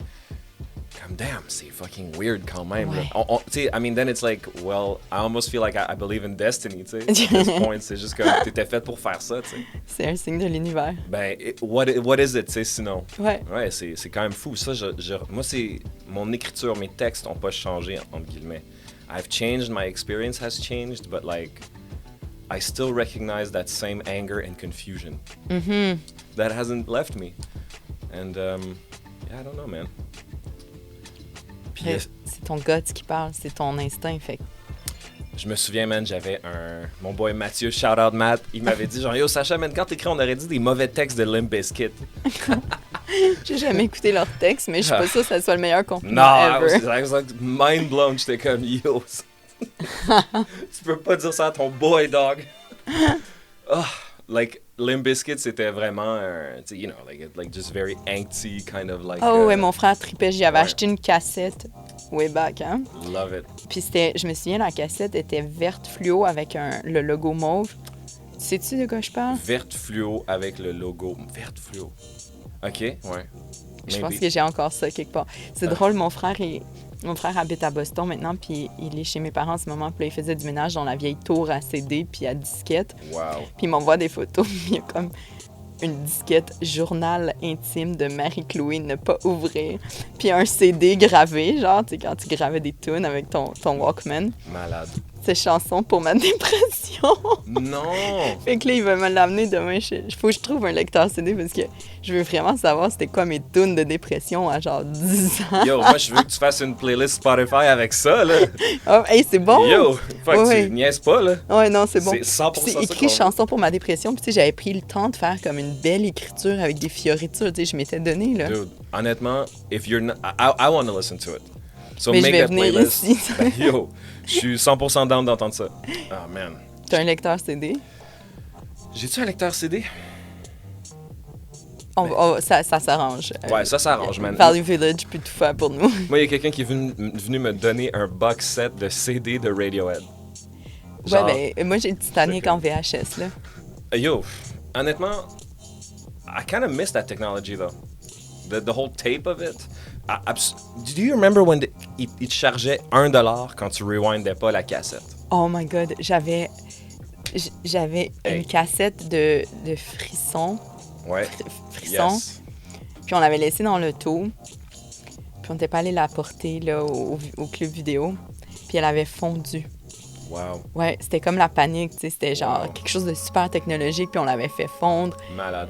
comme, damn, c'est fucking weird quand même. Tu sais, I mean, then it's like, well, I almost feel like I believe in destiny, tu sais. At this point, c'est juste comme, t'étais faite pour faire ça, tu sais. C'est un signe de l'univers. Ben, what is it, tu sais, sinon? Ouais, c'est quand même fou. Ça, moi, c'est, mon écriture, mes textes n'ont pas changé, entre guillemets. I've changed, my experience has changed, but like, I still recognize that same anger and confusion. That hasn't left me. And, yeah, I don't know, man. C'est ton gut qui parle, c'est ton instinct, fait. Je me souviens, man, j'avais mon boy Mathieu, shout out Matt, il m'avait dit genre, yo, Sacha, man, quand t'écris, on aurait dit des mauvais textes de Limp Bizkit. J'ai jamais écouté leur texte, mais je suis pas sûre que ça soit le meilleur compliment non, ever. I was like mind blown. J'étais comme, yo, tu peux pas dire ça à ton boy, dog. Like, Limp Bizkit, c'était vraiment, you know, like just very angsty kind of like... Oh, ouais, mon frère tripait. J'avais acheté une cassette way back, hein. Love it. Puis je me souviens, la cassette était verte fluo avec le logo mauve. Sais-tu de quoi je parle? Verte fluo avec le logo. Verte fluo. OK, ouais. Je pense que j'ai encore ça quelque part. C'est drôle, mon frère habite à Boston maintenant, puis il est chez mes parents en ce moment, puis là, il faisait du ménage dans la vieille tour à CD puis à disquette. Wow. Puis il m'envoie des photos, puis il y a comme une disquette journal intime de Marie-Chloé, ne pas ouvrir, puis un CD gravé, genre, tu sais, quand tu gravais des tunes avec ton Walkman. Malade. Ces chansons pour ma dépression. Non! Fait que là, il va me l'amener demain. Il faut que je trouve un lecteur CD parce que je veux vraiment savoir c'était quoi mes tunes de dépression à genre 10 ans. Yo, moi, je veux que tu fasses une playlist Spotify avec ça, là. Oh, hey, c'est bon! Yo! Faut que tu niaises pas, là. Ouais, non, c'est bon. C'est 100% c'est ça. écrit chanson pour ma dépression. Puis, tu sais, j'avais pris le temps de faire comme une belle écriture avec des fioritures. Tu sais, je m'étais donné, là. Dude, honnêtement, if you're not... I want to listen to it. So Mais je make vais that venir playlist. ici. Ben, yo, je suis 100% down d'entendre ça. Oh man. T'as un lecteur CD? J'ai-tu un lecteur CD? Ça s'arrange. Ouais, ça s'arrange, man. Value Village peut tout faire pour nous. Moi, il y a quelqu'un qui est venu me donner un box set de CD de Radiohead. Genre, Ouais, ben, moi j'ai le Titanic en VHS, là. Yo, honnêtement, I kind of miss that technology, though. The whole tape of it. Do you remember when il te chargeait $1 quand tu rewindais pas la cassette? Oh my God, j'avais Hey. une cassette de Frisson. Ouais. Frisson. Yes. Puis on l'avait laissée dans l'auto. Puis on n'était pas allé la porter là, au club vidéo. Puis elle avait fondu. Wow. Ouais, c'était comme la panique, tu sais. C'était genre Wow. quelque chose de super technologique. Puis on l'avait fait fondre. Malade.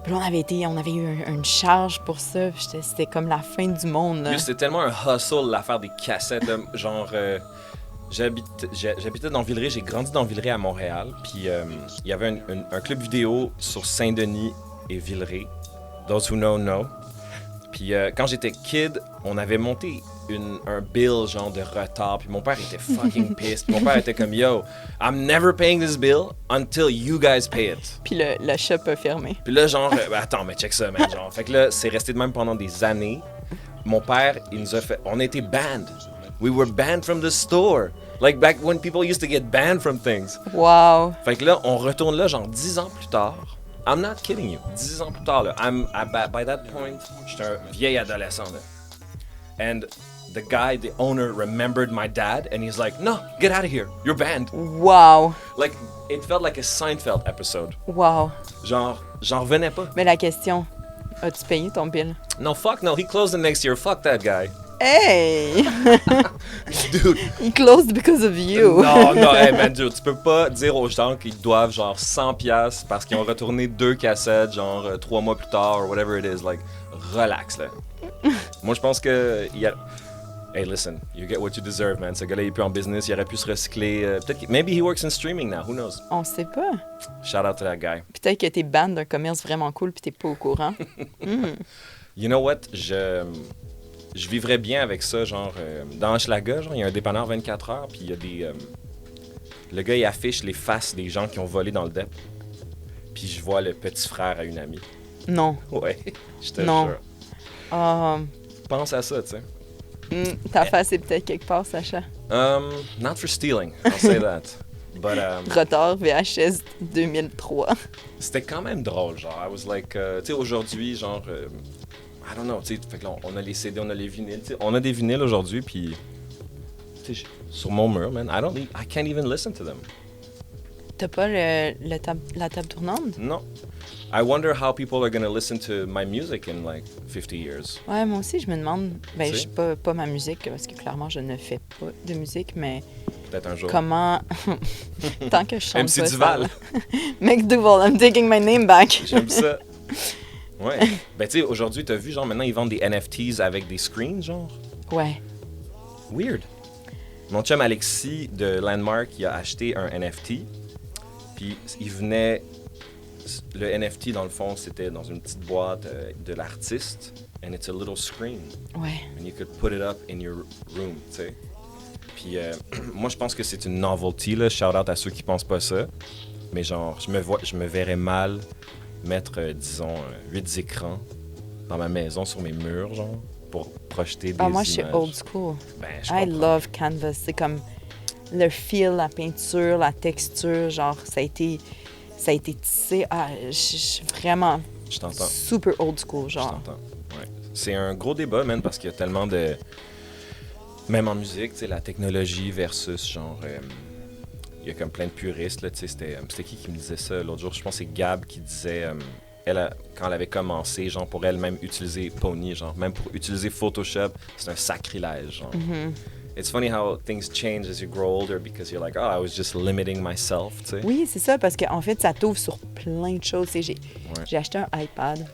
Puis là, on avait eu une charge pour ça. Puis c'était comme la fin du monde, là. Yo, c'était tellement un hustle l'affaire des cassettes. Là, genre, j'habitais dans Villeray, j'ai grandi dans Villeray à Montréal. Puis il y avait un club vidéo sur Saint-Denis et Villeray. Those who know. Puis quand j'étais kid, on avait monté un bill genre de retard. Puis mon père était fucking pissed. Puis mon père était comme, yo, I'm never paying this bill until you guys pay it. Puis le shop a fermé. Puis là, genre, attends, mais check ça, man. Genre, fait que là, c'est resté de même pendant des années. Mon père, il nous a fait. On a été banned. We were banned from the store. Like back when people used to get banned from things. Wow! Fait que là, on retourne là, genre 10 ans plus tard. I'm not kidding you. 10 ans plus tard, là. By that point, j'étais un vieil adolescent, là. And the guy, the owner, remembered my dad, and he's like, no, get out of here. You're banned. Wow! Like, it felt like a Seinfeld episode. Wow! Genre, j'en revenais pas. Mais la question, as-tu payé ton bill? No, fuck no. He closed the next year. Fuck that guy. Hey! Dude. He closed because of you. Non, hey man, dude, tu peux pas dire aux gens qu'ils doivent genre 100$ parce qu'ils ont retourné 2 cassettes genre 3 mois plus tard or whatever it is. Like, relax là. Moi, je pense que hey, listen, you get what you deserve, man. Ce gars-là, il est plus en business, il aurait pu se recycler. Maybe he works in streaming now, who knows? On sait pas. Shout out to that guy. Peut-être que t'es ban d'un commerce vraiment cool puis t'es pas au courant. You know what? Je vivrais bien avec ça, genre, dans Hochelaga, genre, il y a un dépanneur 24 heures, puis il y a des... le gars, il affiche les faces des gens qui ont volé dans le dep. Puis je vois le petit frère à une amie. Non. Ouais, je te Non. jure. Ah, Pense à ça, tu sais. ta face est peut-être quelque part, Sacha. Not for stealing, I'll say that. But, Retard VHS 2003. c'était quand même drôle, genre, I was like, tu sais, aujourd'hui, genre... I don't know, tu sais, fait que là, on a les CD, on a les vinyles, tu sais, on a des vinyles aujourd'hui, puis, tu sais, sur mon mur, man, I can't even listen to them. T'as pas la table tournante? Non. I wonder how people are gonna listen to my music in like 50 years. Ouais, moi aussi, je me demande. Ben, Tu je sais? sais pas ma musique, parce que clairement, je ne fais pas de musique, mais Peut-être un jour. comment. Tant que je chante MC pas, Duval. ça va. McDougal, I'm taking my name back. J'aime ça. Ouais. Ben, tu sais, aujourd'hui, t'as vu, genre, maintenant, ils vendent des NFTs avec des screens, genre. Ouais. Weird. Mon chum Alexis de Landmark, il a acheté un NFT. Puis, il venait. Le NFT, dans le fond, c'était dans une petite boîte de l'artiste. And it's a little screen. Ouais. And you could put it up in your room, tu sais. Puis, moi, je pense que c'est une novelty, là. Shout out à ceux qui pensent pas ça. Mais, genre, je me verrais mal mettre, disons, 8 écrans dans ma maison, sur mes murs, genre, pour projeter des images. Moi, je suis old school. Ben, je I comprends. love Canvas. C'est comme le feel, la peinture, la texture, genre, ça a été tissé. Ah, je suis vraiment Je t'entends. super old school, Je genre. t'entends. Ouais. C'est un gros débat, man, parce qu'il y a tellement de... Même en musique, tu sais, la technologie versus, genre... il y a comme plein de puristes, là, tu sais, c'était qui me disait ça l'autre jour? Je pense que c'est Gab qui disait... quand elle avait commencé, genre, pour elle-même utiliser Pony, genre, même pour utiliser Photoshop, c'est un sacrilège, genre. It's funny how things change as you grow older because you're like, oh, I was just limiting myself, tu sais. Oui, c'est ça, parce qu'en fait, ça t'ouvre sur plein de choses. Tu sais, Ouais. j'ai acheté un iPad.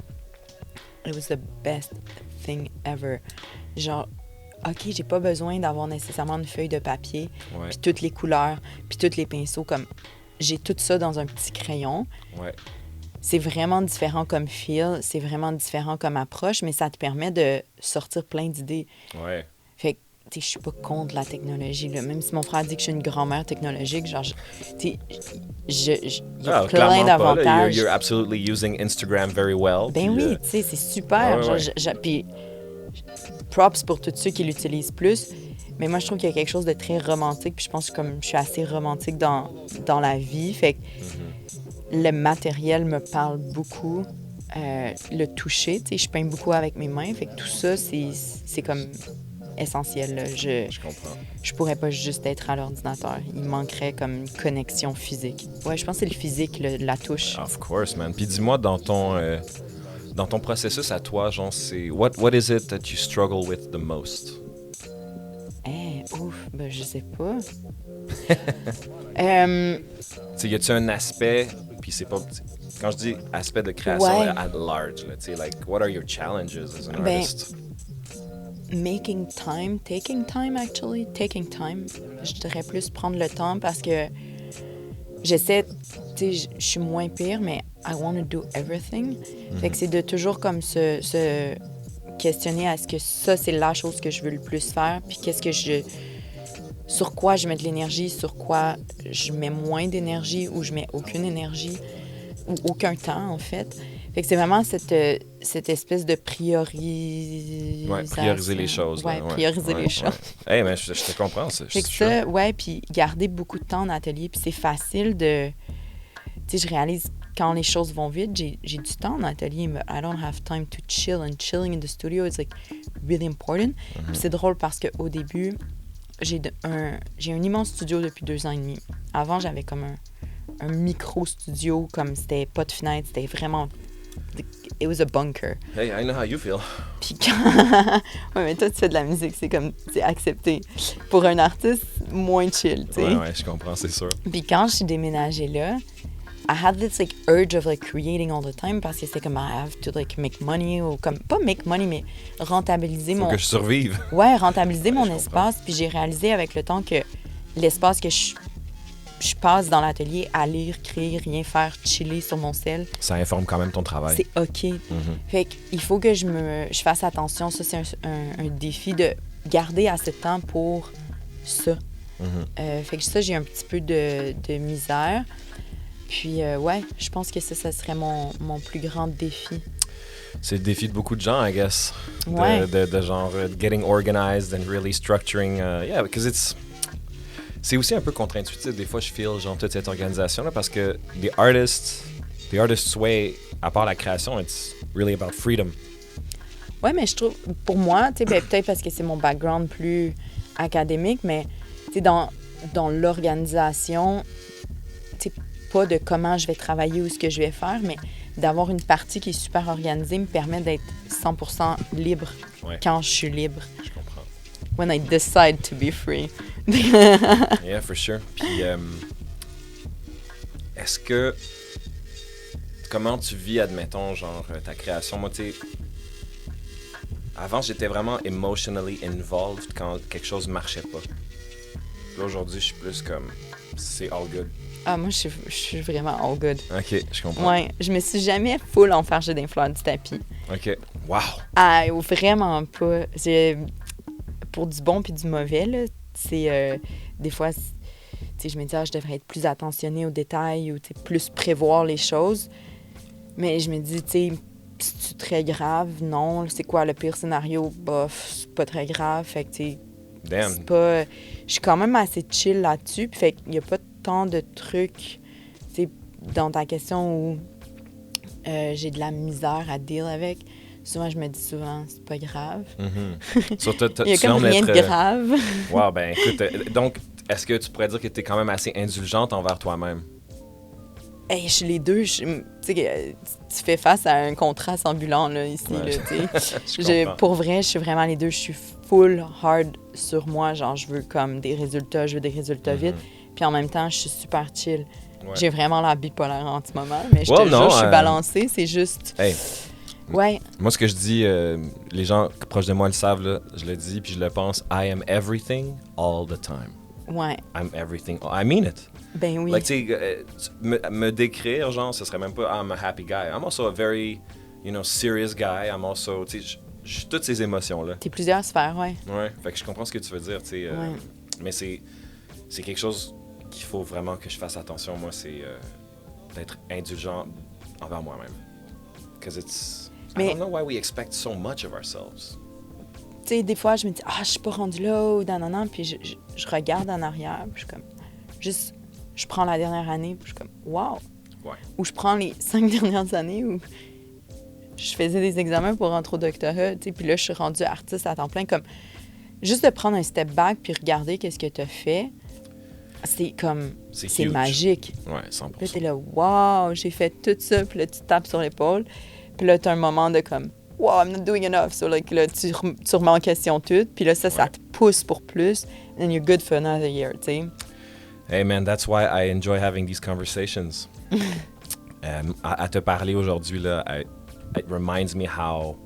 It was the best thing ever. Genre, OK, j'ai pas besoin d'avoir nécessairement une feuille de papier, Ouais. puis toutes les couleurs, puis tous les pinceaux. Comme, j'ai tout ça dans un petit crayon. Ouais. C'est vraiment différent comme feel, c'est vraiment différent comme approche, mais ça te permet de sortir plein d'idées. Ouais. Fait que je suis pas contre la technologie, là. Même si mon frère dit que je suis une grand-mère technologique, genre, il y a plein d'avantages. You're absolutely using Instagram very well. Ben oui, tu sais, c'est super. Puis props pour tous ceux qui l'utilisent plus. Mais moi, je trouve qu'il y a quelque chose de très romantique. Puis je pense que comme je suis assez romantique dans la vie, fait que le matériel me parle beaucoup. Le toucher, tu sais, je peins beaucoup avec mes mains. Fait que tout ça, c'est comme essentiel. Là. Je comprends. Je pourrais pas juste être à l'ordinateur. Il manquerait comme une connexion physique. Ouais, je pense que c'est le physique, la touche. Of course, man. Puis dis-moi, dans ton processus à toi, genre, c'est... What is it that you struggle with the most? Ben je sais pas. Tu sais, y a-tu un aspect, puis c'est pas... Quand je dis aspect de création at large, tu sais, like, what are your challenges as an artist? Taking time. Je dirais plus prendre le temps parce que j'essaie, tu sais, je suis moins pire, mais I want to do everything. Fait que c'est de toujours comme se questionner est-ce que ça, c'est la chose que je veux le plus faire, puis sur quoi je mets de l'énergie, sur quoi je mets moins d'énergie ou je mets aucune énergie ou aucun temps, en fait. Fait que c'est vraiment cette espèce de priorisation. Ouais, prioriser les choses. Prioriser les choses. Hey, mais je te comprends, ça. Fait que ça, puis garder beaucoup de temps en atelier, puis c'est facile de... Tu sais, je réalise quand les choses vont vite, j'ai du temps en atelier, mais I don't have time to chill, and chilling in the studio is like really important. Puis c'est drôle parce qu'au début, j'ai un immense studio depuis 2 ans et demi. Avant, j'avais comme un micro-studio, comme c'était pas de fenêtre, c'était vraiment... It was a bunker. Hey, I know how you feel. Puis quand... ouais, mais toi, tu fais de la musique, c'est accepté. Pour un artiste, moins chill, tu sais. Ouais, je comprends, c'est sûr. Puis quand je suis déménagée là, I had this like urge of like creating all the time parce que c'était comme I have to like make money ou comme pas make money mais rentabiliser Faut que je survive. Ouais, rentabiliser mon espace. Puis j'ai réalisé avec le temps que l'espace que je passe dans l'atelier à lire, créer, rien faire, chiller sur mon sel. Ça informe quand même ton travail. C'est OK. Fait qu'il faut que je fasse attention. Ça, c'est un défi de garder assez de temps pour ça. Fait que ça, j'ai un petit peu de misère. Puis, je pense que ça serait mon plus grand défi. C'est le défi de beaucoup de gens, I guess. Ouais. De genre, getting organized and really structuring. Yeah, because c'est aussi un peu contre-intuitif. Des fois, je feel genre toute cette organisation-là parce que the artist's way, à part la création, it's really about freedom. Ouais, mais je trouve, pour moi, tu sais, peut-être parce que c'est mon background plus académique, mais tu sais, dans l'organisation, tu sais, pas de comment je vais travailler ou ce que je vais faire, mais d'avoir une partie qui est super organisée me permet d'être 100% libre quand je suis libre. Je comprends. When I decide to be free. Yeah, for sure. Puis, est-ce que... Comment tu vis, admettons, genre, ta création? Moi, tu sais, avant, j'étais vraiment emotionally involved quand quelque chose marchait pas. Là, aujourd'hui, je suis plus comme... C'est all good. Ah, moi, je suis vraiment all good. OK, je comprends. Ouais, je me suis jamais full enfargée d'un fleur du tapis. OK. Wow! Ah, vraiment pas. Pour du bon puis du mauvais, là, c'est... des fois, tu sais, je me dis, je devrais être plus attentionnée aux détails ou plus prévoir les choses. Mais je me dis, tu sais, c'est très grave? Non. C'est quoi le pire scénario? Bof, c'est pas très grave. Fait que, tu sais, c'est pas... Je suis quand même assez chill là-dessus. Puis fait qu'il y a pas tant de trucs, tu sais, dans ta question où j'ai de la misère à deal avec. Souvent, je me dis c'est pas grave. Mm-hmm. Il y a comme rien de grave. Wow, ben écoute, donc, est-ce que tu pourrais dire que tu es quand même assez indulgente envers toi-même? Hey, je suis les deux. Tu sais, tu fais face à un contraste ambulant, là, ici. Ouais. Là, pour vrai, je suis vraiment les deux. Je suis full hard sur moi. Genre, je veux comme des résultats. Je veux des résultats vite. Puis en même temps, je suis super chill. Ouais. J'ai vraiment la bipolaire en ce moment. Mais je te jure, je suis balancée. C'est juste... Hey. Ouais. Moi, ce que je dis, les gens proches de moi le savent, là, je le dis puis je le pense. I am everything all the time. Ouais. I'm everything. I mean it. Ben oui. Like, tu sais, me décrire, genre, ce serait même pas I'm a happy guy. I'm also a very, serious guy. I'm also, tu sais, Je suis toutes ces émotions-là. T'es plusieurs sphères, ouais. Ouais, fait que je comprends ce que tu veux dire, tu sais. Ouais. Mais c'est quelque chose qu'il faut vraiment que je fasse attention. Moi, c'est d'être indulgent envers moi-même. Because it's... I don't know why we expect so much of ourselves. Tu sais, des fois, je me dis, je suis pas rendue là, ou non, puis je regarde en arrière, puis je suis comme, juste, je prends la dernière année, puis je suis comme, wow! Ouais. Ou je prends les 5 dernières années où je faisais des examens pour rentrer au doctorat, tu sais, puis là, je suis rendue artiste à temps plein, comme, juste de prendre un step back, puis regarder qu'est-ce que tu as fait, c'est comme, c'est magique. Ouais, 100%. Puis là, t'es là, wow, j'ai fait tout ça, puis là, tu tapes sur l'épaule, puis là, t'as un moment de comme, wow, I'm not doing enough. So, like, là, tu remets en question tout. Puis là, ça te pousse pour plus. And you're good for another year, tu sais. Hey, man, that's why I enjoy having these conversations. À te parler aujourd'hui, là, it reminds me how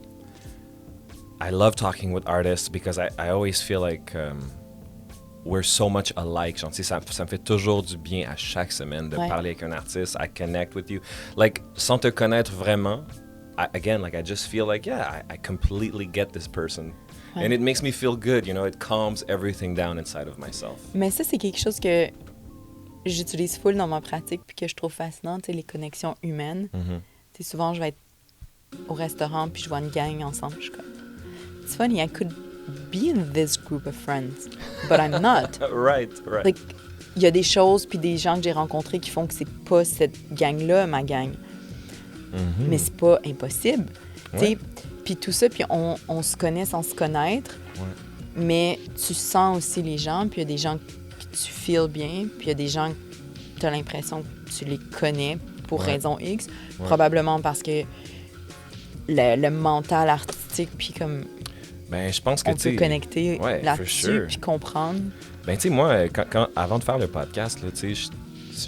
I love talking with artists because I always feel like we're so much alike. Genre, ça me fait toujours du bien à chaque semaine de parler avec un artiste. I connect with you. Like, sans te connaître vraiment, I just feel like, I completely get this person. Ouais. And it makes me feel good, you know, it calms everything down inside of myself. Mais ça, c'est quelque chose que j'utilise full dans ma pratique puis que je trouve fascinant, tu sais, les connexions humaines. Mm-hmm. Tu sais, souvent, je vais être au restaurant puis je vois une gang ensemble. Je suis comme, it's funny, I could be in this group of friends, but I'm not. Right. Like, il y a des choses puis des gens que j'ai rencontrés qui font que c'est pas cette gang-là, ma gang. Mm-hmm. Mais c'est pas impossible. Ouais. Puis tout ça, puis on se connaît sans se connaître, mais tu sens aussi les gens, puis il y a des gens que tu feels bien, puis il y a des gens que tu as l'impression que tu les connais pour raison X, probablement parce que le mental artistique, puis comme je pense que on peut connecter là-dessus, puis comprendre. Ben tu sais, moi, avant de faire le podcast, là, tu sais,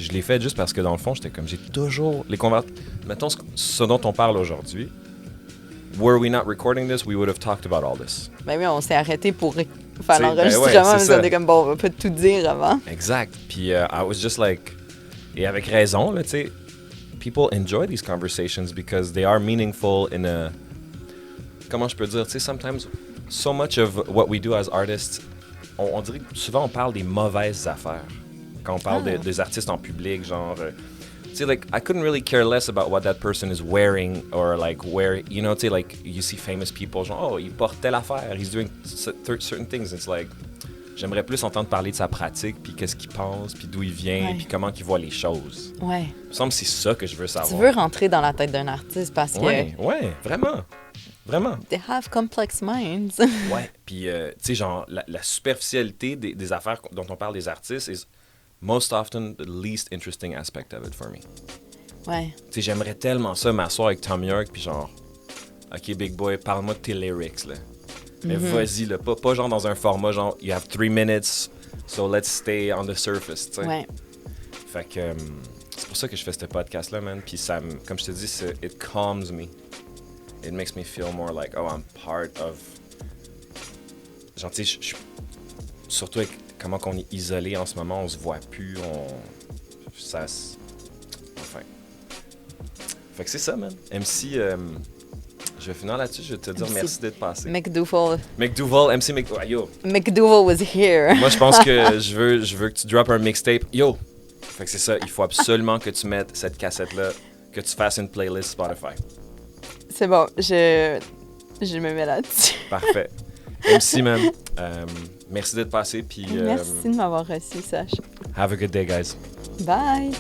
je l'ai fait juste parce que dans le fond, j'étais comme, j'ai toujours les conversations. Mettons ce dont on parle aujourd'hui. Were we not recording this, we would have talked about all this. Ben oui, on s'est arrêté pour faire l'enregistrement, mais on était comme, bon, on va pas tout dire avant. Exact. Puis I was just like, et avec raison, là, tu sais, people enjoy these conversations because they are meaningful in a, comment je peux dire, tu sais, sometimes, so much of what we do as artists, on dirait que souvent on parle des mauvaises affaires. Quand on parle des artistes en public, genre... tu sais, like, I couldn't really care less about what that person is wearing or, like, where... You know, tu sais, like, you see famous people, genre, oh, il porte telle affaire, he's doing certain things. It's like, j'aimerais plus entendre parler de sa pratique, puis qu'est-ce qu'il pense, puis d'où il vient, puis comment il voit les choses. Ouais. Il me semble que c'est ça que je veux savoir. Tu veux rentrer dans la tête d'un artiste parce que... Ouais, vraiment. Vraiment. They have complex minds. Ouais, puis, tu sais, genre, la superficialité des affaires dont on parle des artistes is... most often the least interesting aspect of it for me. Ouais. Tu sais, j'aimerais tellement ça m'asseoir avec Tom York puis genre, OK, big boy, parle-moi de tes lyrics, là. Mais vas-y, là, pas genre dans un format genre, you have 3 minutes, so let's stay on the surface, tu sais. Ouais. Fait que c'est pour ça que je fais ce podcast-là, man. Puis ça, comme je te dis, it calms me. It makes me feel more like, oh, I'm part of... Genre, tu sais, surtout avec comment qu'on est isolé en ce moment, on se voit plus, enfin. Fait que c'est ça, man. MC, je vais finir là-dessus, je vais te dire merci d'être passé. McDougal, MC yo. McDougal was here. Moi, je pense que je veux que tu droppes un mixtape. Yo! Fait que c'est ça, il faut absolument que tu mettes cette cassette-là, que tu fasses une playlist Spotify. C'est bon, je me mets là-dessus. Parfait. MC, man. Merci d'être passé. Puis, merci de m'avoir reçu, Sacha. Have a good day, guys. Bye.